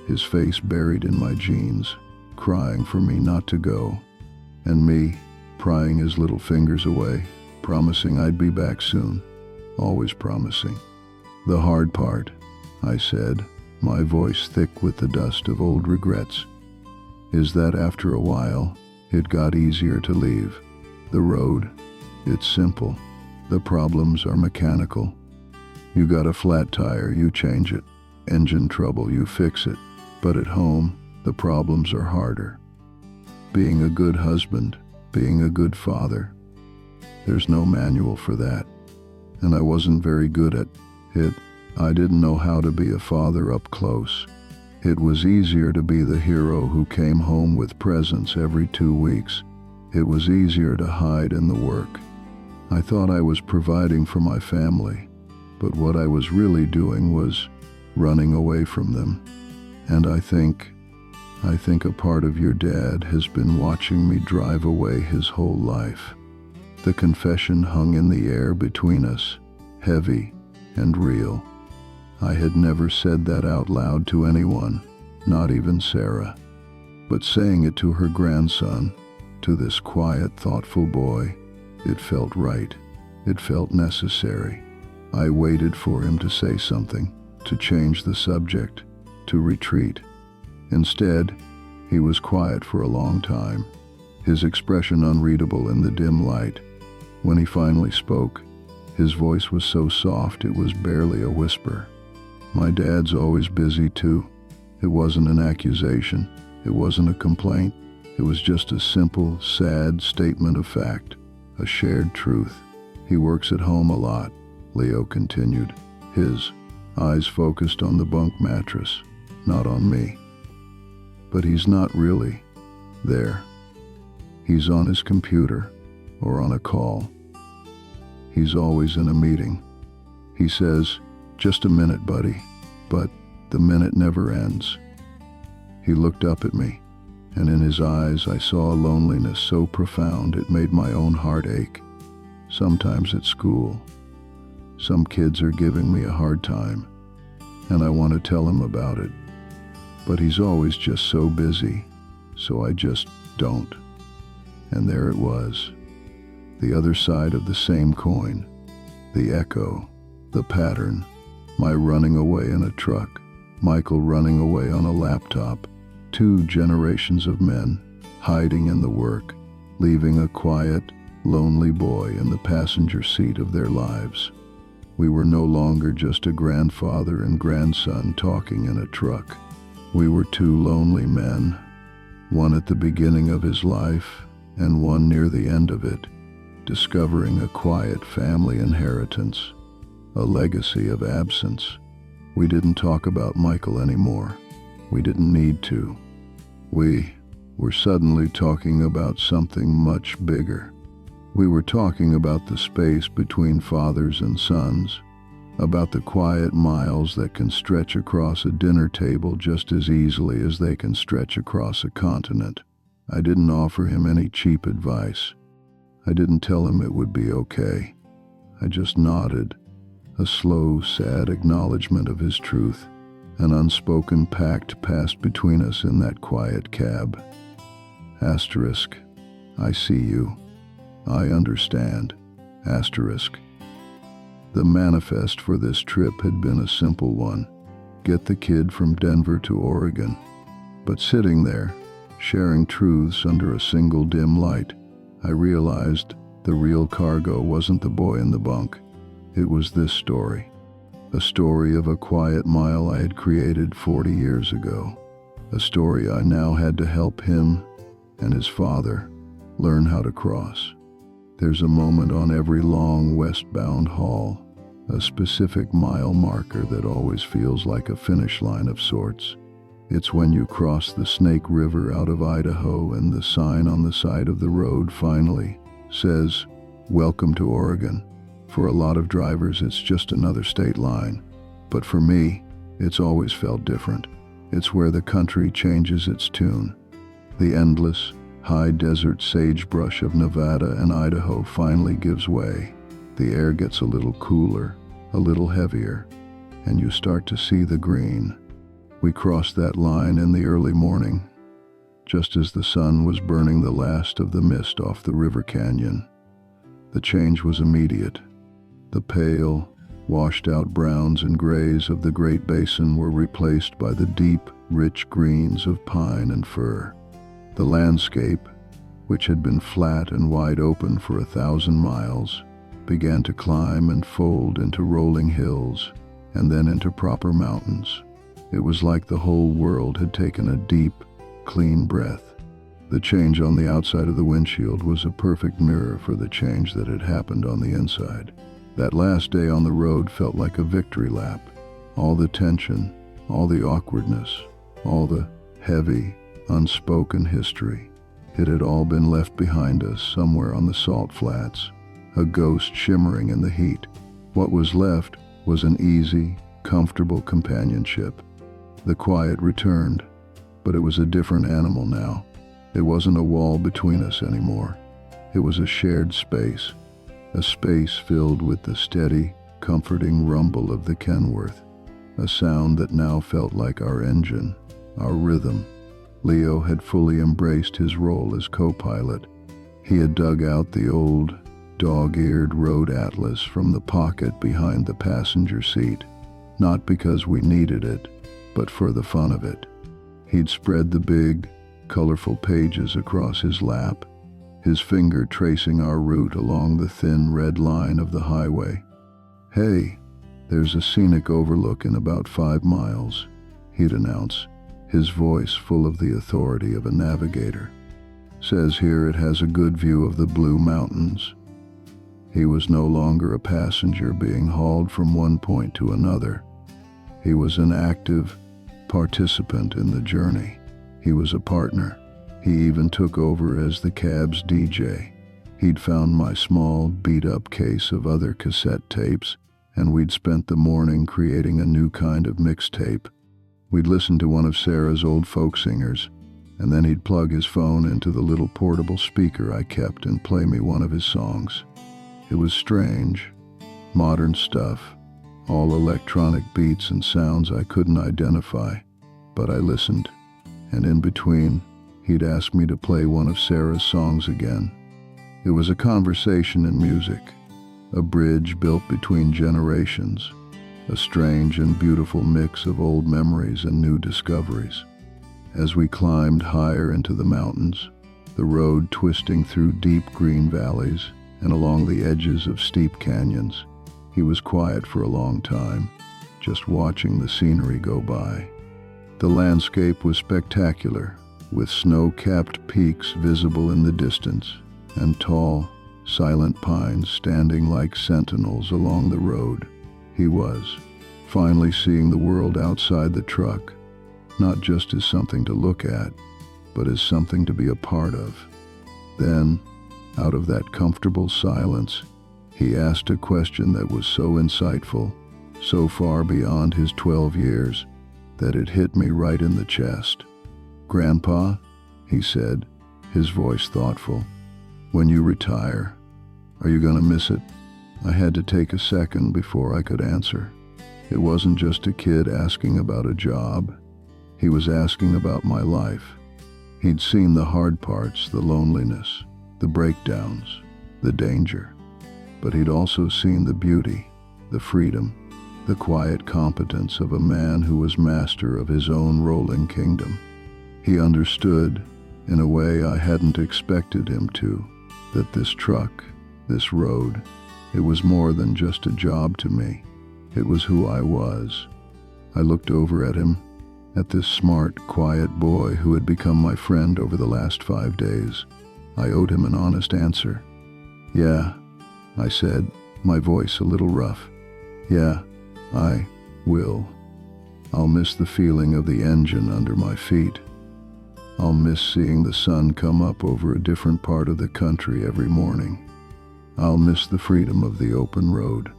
A: his face buried in my jeans, crying for me not to go, and me prying his little fingers away, promising I'd be back soon, always promising. "The hard part," I said, my voice thick with the dust of old regrets, "is that after a while, it got easier to leave. The road, it's simple. The problems are mechanical. You got a flat tire, you change it. Engine trouble, you fix it. But at home, the problems are harder. Being a good husband, being a good father, there's no manual for that. And I wasn't very good at it. I didn't know how to be a father up close. It was easier to be the hero who came home with presents every 2 weeks. It was easier to hide in the work. I thought I was providing for my family, but what I was really doing was running away from them. And I think a part of your dad has been watching me drive away his whole life." The confession hung in the air between us, heavy and real. I had never said that out loud to anyone, not even Sarah. But saying it to her grandson, to this quiet, thoughtful boy, it felt right. It felt necessary. I waited for him to say something, to change the subject, to retreat. Instead, he was quiet for a long time, his expression unreadable in the dim light. When he finally spoke, his voice was so soft it was barely a whisper. "My dad's always busy too." It wasn't an accusation. It wasn't a complaint. It was just a simple, sad statement of fact, a shared truth. "He works at home a lot," Leo continued, his eyes focused on the bunk mattress, not on me. "But he's not really there. He's on his computer or on a call. He's always in a meeting. He says, 'Just a minute, buddy,' but the minute never ends." He looked up at me, and in his eyes I saw a loneliness so profound it made my own heart ache. Sometimes at school, some kids are giving me a hard time, and I want to tell him about it. But he's always just so busy, so I just don't. And there it was, the other side of the same coin, the echo, the pattern, my running away in a truck, Michael running away on a laptop, 2 generations of men hiding in the work, leaving a quiet, lonely boy in the passenger seat of their lives. We were no longer just a grandfather and grandson talking in a truck. We were 2 lonely men, one at the beginning of his life and one near the end of it, discovering a quiet family inheritance, a legacy of absence. We didn't talk about Michael anymore. We didn't need to. We were suddenly talking about something much bigger. We were talking about the space between fathers and sons, about the quiet miles that can stretch across a dinner table just as easily as they can stretch across a continent. I didn't offer him any cheap advice. I didn't tell him it would be okay. I just nodded, a slow, sad acknowledgement of his truth. An unspoken pact passed between us in that quiet cab. Asterisk. I see you. I understand. Asterisk. The manifest for this trip had been a simple one. Get the kid from Denver to Oregon. But sitting there, sharing truths under a single dim light, I realized the real cargo wasn't the boy in the bunk. It was this story. A story of a quiet mile I had created 40 years ago. A story I now had to help him and his father learn how to cross. There's a moment on every long westbound haul, a specific mile marker that always feels like a finish line of sorts. It's when you cross the Snake River out of Idaho and the sign on the side of the road finally says, "Welcome to Oregon." For a lot of drivers, it's just another state line. But for me, it's always felt different. It's where the country changes its tune. The endless, high desert sagebrush of Nevada and Idaho finally gives way. The air gets a little cooler, a little heavier, and you start to see the green. We crossed that line in the early morning, just as the sun was burning the last of the mist off the river canyon. The change was immediate. The pale, washed-out browns and grays of the Great Basin were replaced by the deep, rich greens of pine and fir. The landscape, which had been flat and wide open for 1,000 miles, began to climb and fold into rolling hills, and then into proper mountains. It was like the whole world had taken a deep, clean breath. The change on the outside of the windshield was a perfect mirror for the change that had happened on the inside. That last day on the road felt like a victory lap. All the tension, all the awkwardness, all the heavy, unspoken history. It had all been left behind us somewhere on the salt flats, a ghost shimmering in the heat. What was left was an easy, comfortable companionship. The quiet returned, but it was a different animal now. It wasn't a wall between us anymore. It was a shared space, a space filled with the steady, comforting rumble of the Kenworth, a sound that now felt like our engine, our rhythm. Leo had fully embraced his role as co-pilot. He had dug out the old, dog-eared road atlas from the pocket behind the passenger seat, not because we needed it, but for the fun of it. He'd spread the big, colorful pages across his lap, his finger tracing our route along the thin red line of the highway. "Hey, there's a scenic overlook in about 5 miles, he'd announce, his voice full of the authority of a navigator. "Says here it has a good view of the Blue Mountains." He was no longer a passenger being hauled from one point to another. He was an active participant in the journey. He was a partner. He even took over as the cab's DJ. He'd found my small, beat-up case of other cassette tapes, and we'd spent the morning creating a new kind of mixtape. We'd listen to one of Sarah's old folk singers, and then he'd plug his phone into the little portable speaker I kept and play me one of his songs. It was strange, modern stuff, all electronic beats and sounds I couldn't identify, but I listened, and in between, he'd ask me to play one of Sarah's songs again. It was a conversation in music, a bridge built between generations, a strange and beautiful mix of old memories and new discoveries. As we climbed higher into the mountains, the road twisting through deep green valleys and along the edges of steep canyons, he was quiet for a long time, just watching the scenery go by. The landscape was spectacular, with snow-capped peaks visible in the distance, and tall, silent pines standing like sentinels along the road. He was finally seeing the world outside the truck, not just as something to look at, but as something to be a part of. Then, out of that comfortable silence, he asked a question that was so insightful, so far beyond his 12 years, that it hit me right in the chest. "Grandpa," he said, his voice thoughtful, "when you retire, are you going to miss it?" I had to take a second before I could answer. It wasn't just a kid asking about a job. He was asking about my life. He'd seen the hard parts, the loneliness, the breakdowns, the danger. But he'd also seen the beauty, the freedom, the quiet competence of a man who was master of his own rolling kingdom. He understood, in a way I hadn't expected him to, that this truck, this road, it was more than just a job to me. It was who I was. I looked over at him, at this smart, quiet boy who had become my friend over the last 5 days. I owed him an honest answer. "Yeah," I said, my voice a little rough. "Yeah, I will." I'll miss the feeling of the engine under my feet. I'll miss seeing the sun come up over a different part of the country every morning. I'll miss the freedom of the open road.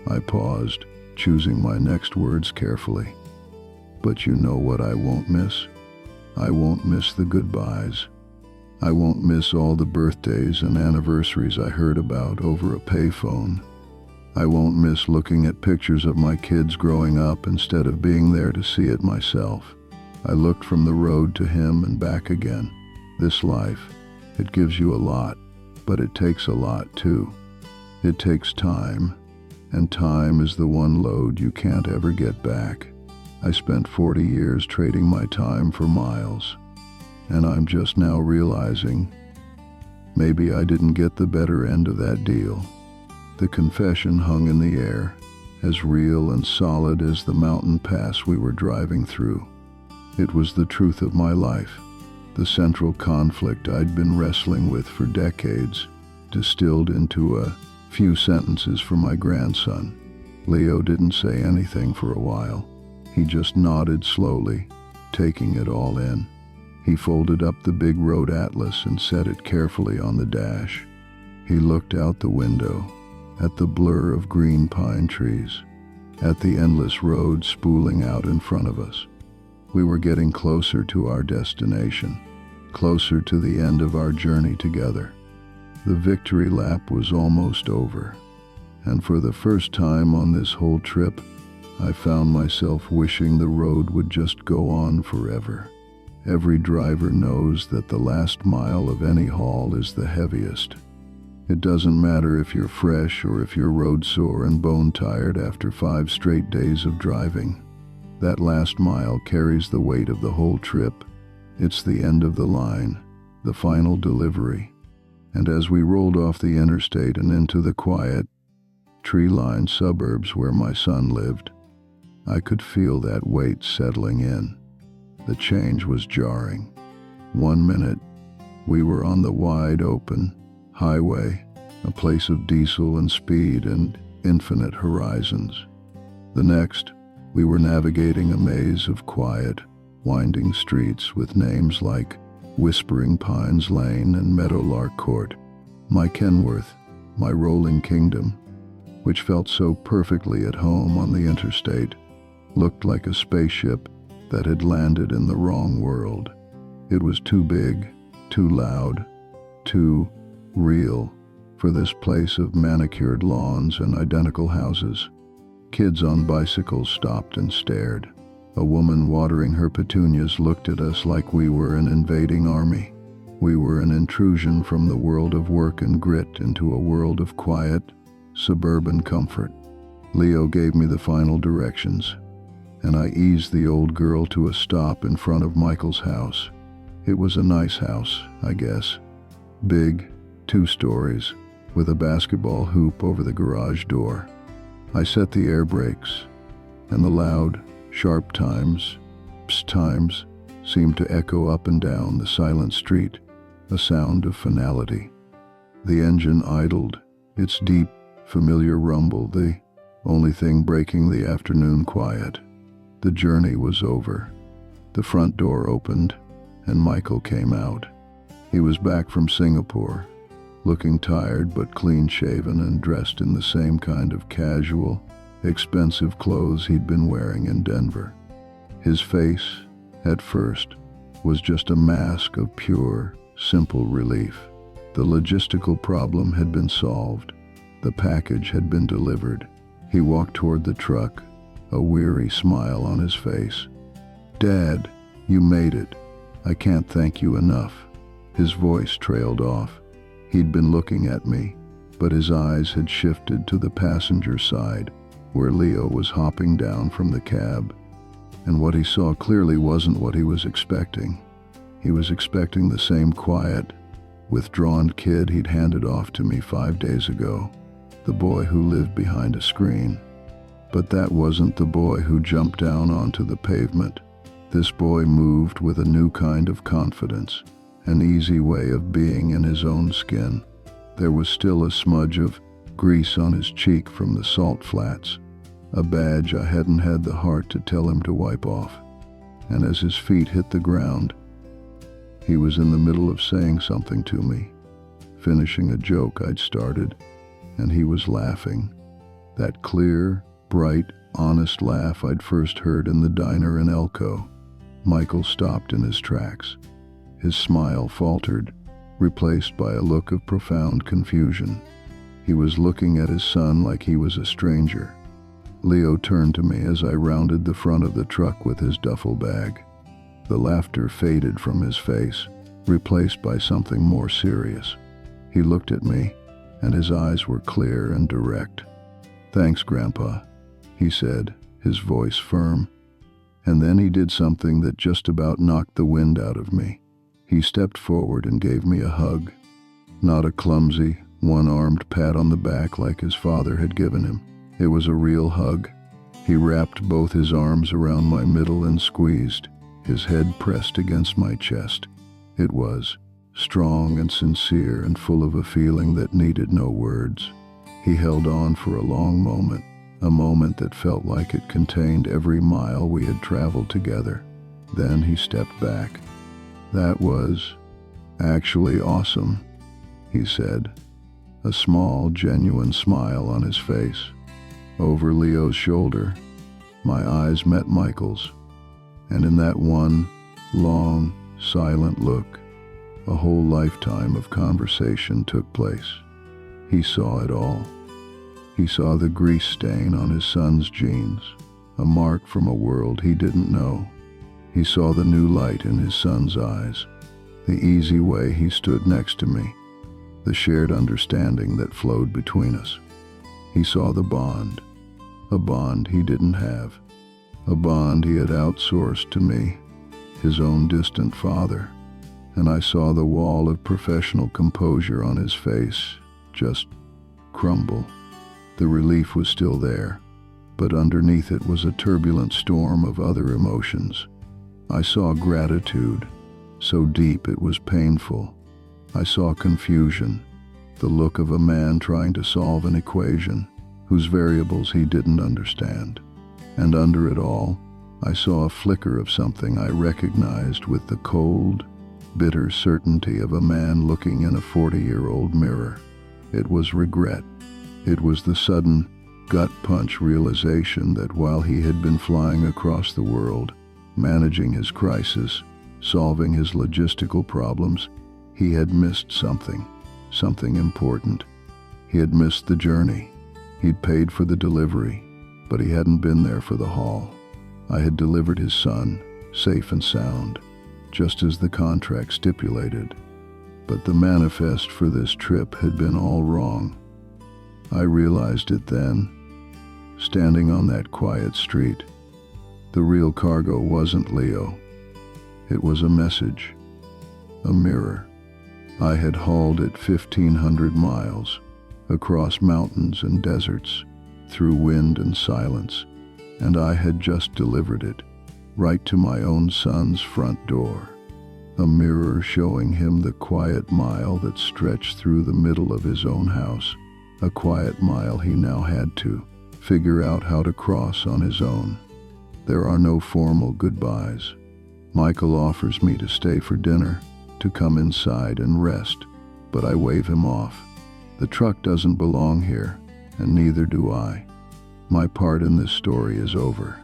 A: I paused, choosing my next words carefully. But you know what I won't miss? I won't miss the goodbyes. I won't miss all the birthdays and anniversaries I heard about over a payphone. I won't miss looking at pictures of my kids growing up instead of being there to see it myself. I looked from the road to him and back again. This life, it gives you a lot, but it takes a lot too. It takes time, and time is the one load you can't ever get back. I spent 40 years trading my time for miles, and I'm just now realizing maybe I didn't get the better end of that deal. The confession hung in the air, as real and solid as the mountain pass we were driving through. It was the truth of my life, the central conflict I'd been wrestling with for decades, distilled into a few sentences for my grandson. Leo didn't say anything for a while. He just nodded slowly, taking it all in. He folded up the big road atlas and set it carefully on the dash. He looked out the window, at the blur of green pine trees, at the endless road spooling out in front of us. We were getting closer to our destination, closer to the end of our journey together. The victory lap was almost over, and for the first time on this whole trip, I found myself wishing the road would just go on forever. Every driver knows that the last mile of any haul is the heaviest. It doesn't matter if you're fresh or if you're road sore and bone tired after 5 straight days of driving. That last mile carries the weight of the whole trip. It's the end of the line, the final delivery. And as we rolled off the interstate and into the quiet, tree-lined suburbs where my son lived, I could feel that weight settling in. The change was jarring. 1 minute, we were on the wide open highway, a place of diesel and speed and infinite horizons. The next, we were navigating a maze of quiet, winding streets with names like Whispering Pines Lane and Meadowlark Court. My Kenworth, my rolling kingdom, which felt so perfectly at home on the interstate, looked like a spaceship that had landed in the wrong world. It was too big, too loud, too real for this place of manicured lawns and identical houses. Kids on bicycles stopped and stared. A woman watering her petunias looked at us like we were an invading army. We were an intrusion from the world of work and grit into a world of quiet, suburban comfort. Leo gave me the final directions, and I eased the old girl to a stop in front of Michael's house. It was a nice house, I guess. Big, 2 stories, with a basketball hoop over the garage door. I set the air brakes, and the loud, sharp chimes, psst chimes, seemed to echo up and down the silent street, a sound of finality. The engine idled, its deep, familiar rumble the only thing breaking the afternoon quiet. The journey was over. The front door opened, and Michael came out. He was back from Singapore, looking tired but clean-shaven and dressed in the same kind of casual, expensive clothes he'd been wearing in Denver. His face, at first, was just a mask of pure, simple relief. The logistical problem had been solved. The package had been delivered. He walked toward the truck, a weary smile on his face. "Dad, you made it. I can't thank you enough." His voice trailed off. He'd been looking at me, but his eyes had shifted to the passenger side, where Leo was hopping down from the cab. And what he saw clearly wasn't what he was expecting. He was expecting the same quiet, withdrawn kid he'd handed off to me 5 days ago, the boy who lived behind a screen. But that wasn't the boy who jumped down onto the pavement. This boy moved with a new kind of confidence, an easy way of being in his own skin. There was still a smudge of grease on his cheek from the salt flats, a badge I hadn't had the heart to tell him to wipe off. And as his feet hit the ground, he was in the middle of saying something to me, finishing a joke I'd started, and he was laughing. That clear, bright, honest laugh I'd first heard in the diner in Elko. Michael stopped in his tracks. His smile faltered, replaced by a look of profound confusion. He was looking at his son like he was a stranger. Leo turned to me as I rounded the front of the truck with his duffel bag. The laughter faded from his face, replaced by something more serious. He looked at me, and his eyes were clear and direct. "Thanks, Grandpa," he said, his voice firm. And then he did something that just about knocked the wind out of me. He stepped forward and gave me a hug. Not a clumsy, one-armed pat on the back like his father had given him. It was a real hug. He wrapped both his arms around my middle and squeezed, his head pressed against my chest. It was strong and sincere and full of a feeling that needed no words. He held on for a long moment, a moment that felt like it contained every mile we had traveled together. Then he stepped back. "That was actually awesome," he said, a small, genuine smile on his face. Over Leo's shoulder, my eyes met Michael's, and in that one long, silent look, a whole lifetime of conversation took place. He saw it all. He saw the grease stain on his son's jeans, a mark from a world he didn't know. He saw the new light in his son's eyes, the easy way he stood next to me, the shared understanding that flowed between us. He saw the bond, a bond he didn't have, a bond he had outsourced to me, his own distant father. And I saw the wall of professional composure on his face just crumble. The relief was still there, but underneath it was a turbulent storm of other emotions. I saw gratitude, so deep it was painful. I saw confusion, the look of a man trying to solve an equation whose variables he didn't understand. And under it all, I saw a flicker of something I recognized with the cold, bitter certainty of a man looking in a 40-year-old mirror. It was regret. It was the sudden, gut-punch realization that while he had been flying across the world, managing his crisis, solving his logistical problems, he had missed something important. He had missed the journey. He'd paid for the delivery, but he hadn't been there for the haul. I had delivered his son, safe and sound, just as the contract stipulated. But the manifest for this trip had been all wrong. I realized it then, standing on that quiet street. The real cargo wasn't Leo. It was a message, a mirror. I had hauled it 1,500 miles, across mountains and deserts, through wind and silence, and I had just delivered it, right to my own son's front door. A mirror showing him the quiet mile that stretched through the middle of his own house, a quiet mile he now had to figure out how to cross on his own. There are no formal goodbyes. Michael offers me to stay for dinner, to come inside and rest, but I wave him off. The truck doesn't belong here, and neither do I. My part in this story is over.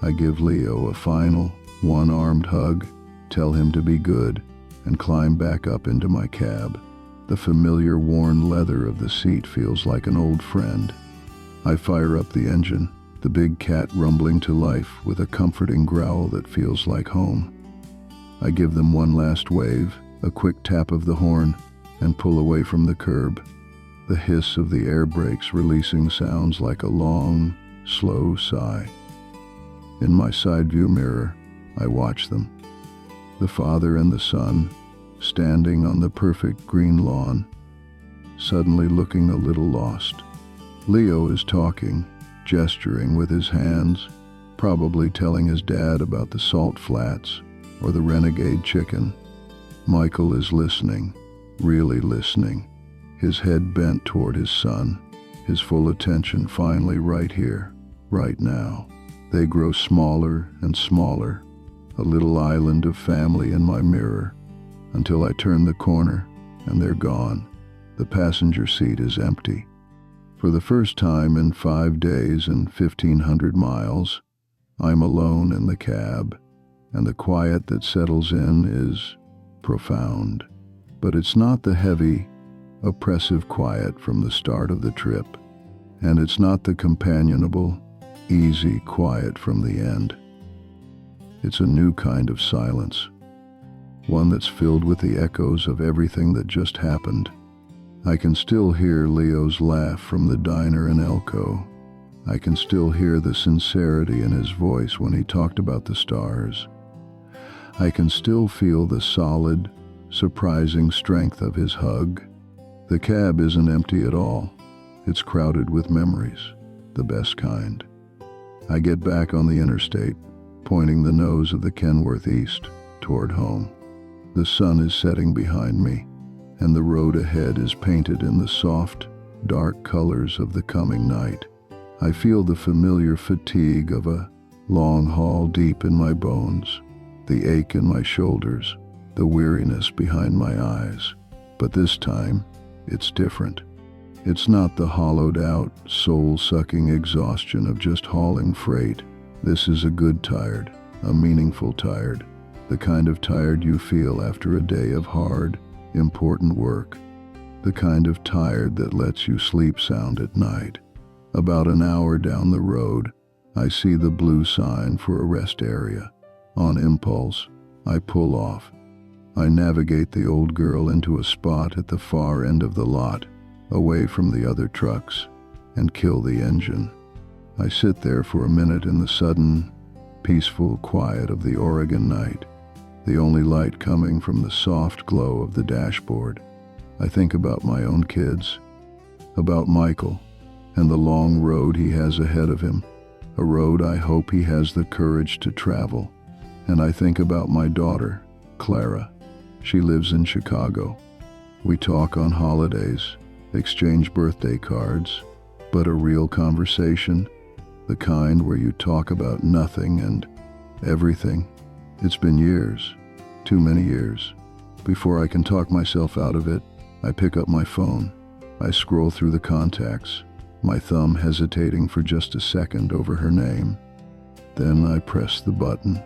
A: I give Leo a final, one-armed hug, tell him to be good, and climb back up into my cab. The familiar worn leather of the seat feels like an old friend. I fire up the engine, the big cat rumbling to life with a comforting growl that feels like home. I give them one last wave, a quick tap of the horn, and pull away from the curb. The hiss of the air brakes releasing sounds like a long, slow sigh. In my side view mirror, I watch them. The father and the son, standing on the perfect green lawn, suddenly looking a little lost. Leo is talking, gesturing with his hands, probably telling his dad about the salt flats or the renegade chicken. Michael is listening, really listening, his head bent toward his son, his full attention finally right here. right now. They grow smaller and smaller, a little island of family in my mirror, until I turn the corner and they're gone. The passenger seat is empty. For the first time in 5 days and 1,500 miles, I'm alone in the cab, and the quiet that settles in is profound. But it's not the heavy, oppressive quiet from the start of the trip, and it's not the companionable, easy quiet from the end. It's a new kind of silence, one that's filled with the echoes of everything that just happened. I can still hear Leo's laugh from the diner in Elko. I can still hear the sincerity in his voice when he talked about the stars. I can still feel the solid, surprising strength of his hug. The cab isn't empty at all. It's crowded with memories, the best kind. I get back on the interstate, pointing the nose of the Kenworth east toward home. The sun is setting behind me, and the road ahead is painted in the soft, dark colors of the coming night. I feel the familiar fatigue of a long haul deep in my bones, the ache in my shoulders, the weariness behind my eyes. But this time, it's different. It's not the hollowed-out, soul-sucking exhaustion of just hauling freight. This is a good tired, a meaningful tired, the kind of tired you feel after a day of hard, important work, the kind of tired that lets you sleep sound at night. About an hour down the road, I see the blue sign for a rest area. On impulse, I pull off. I navigate the old girl into a spot at the far end of the lot, away from the other trucks, and kill the engine. I sit there for a minute in the sudden, peaceful quiet of the Oregon night, the only light coming from the soft glow of the dashboard. I think about my own kids, about Michael, and the long road he has ahead of him, a road I hope he has the courage to travel. And I think about my daughter, Clara. She lives in Chicago. We talk on holidays, exchange birthday cards, but a real conversation, the kind where you talk about nothing and everything. It's been years, too many years. Before I can talk myself out of it, I pick up my phone. I scroll through the contacts, my thumb hesitating for just a second over her name. Then I press the button.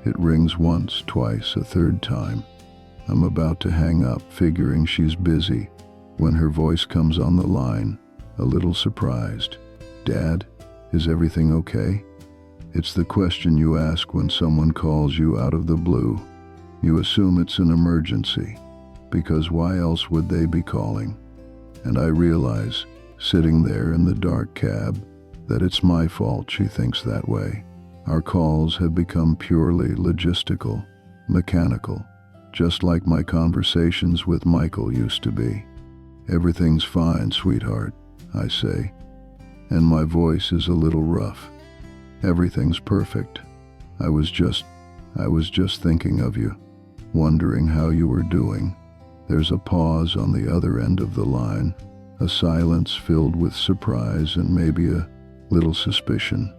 A: It rings once, twice, a third time. I'm about to hang up, figuring she's busy, when her voice comes on the line, a little surprised. "Dad, is everything okay?" It's the question you ask when someone calls you out of the blue. You assume it's an emergency, because why else would they be calling? And I realize, sitting there in the dark cab, that it's my fault she thinks that way. Our calls have become purely logistical, mechanical, just like my conversations with Michael used to be. "Everything's fine, sweetheart," I say, and my voice is a little rough. "Everything's perfect. I was just thinking of you, wondering how you were doing." There's a pause on the other end of the line, a silence filled with surprise and maybe a little suspicion.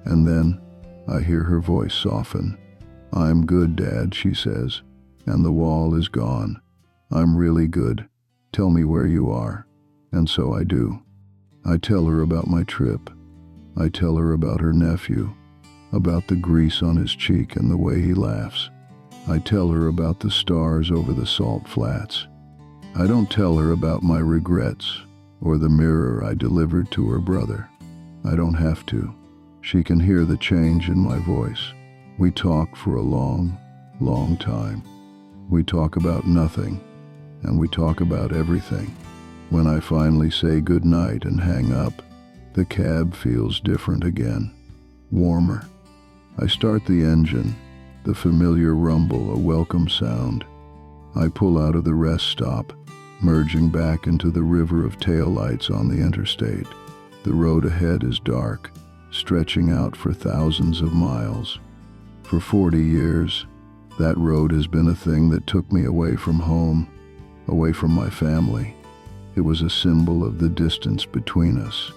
A: And then I hear her voice soften. "I'm good, Dad," she says, "and the wall is gone. I'm really good. Tell me where you are." And so I do. I tell her about my trip. I tell her about her nephew, about the grease on his cheek and the way he laughs. I tell her about the stars over the salt flats. I don't tell her about my regrets or the mirror I delivered to her brother. I don't have to. She can hear the change in my voice. We talk for a long, long time. We talk about nothing, and we talk about everything. When I finally say goodnight and hang up, the cab feels different again, warmer. I start the engine, the familiar rumble, a welcome sound. I pull out of the rest stop, merging back into the river of taillights on the interstate. The road ahead is dark, stretching out for thousands of miles. For 40 years, that road has been a thing that took me away from home, away from my family. It was a symbol of the distance between us.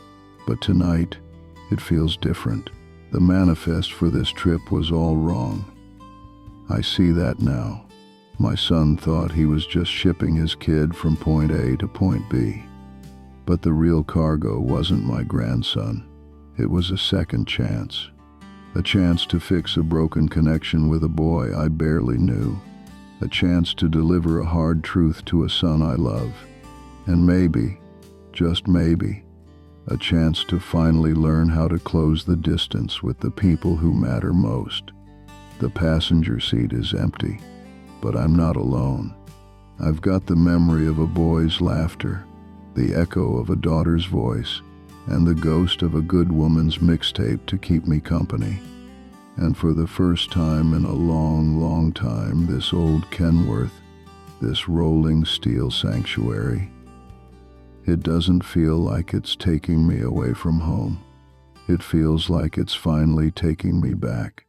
A: But tonight, It feels different. The manifest for this trip was all wrong. I see that now. My son thought he was just shipping his kid from point A to point B. But the real cargo wasn't my grandson. It was a second chance. A chance to fix a broken connection with a boy I barely knew. A chance to deliver a hard truth to a son I love. And maybe, just maybe, a chance to finally learn how to close the distance with the people who matter most. The passenger seat is empty, but I'm not alone. I've got the memory of a boy's laughter, the echo of a daughter's voice, and the ghost of a good woman's mixtape to keep me company. And for the first time in a long, long time, this old Kenworth, this rolling steel sanctuary, it doesn't feel like it's taking me away from home. It feels like it's finally taking me back.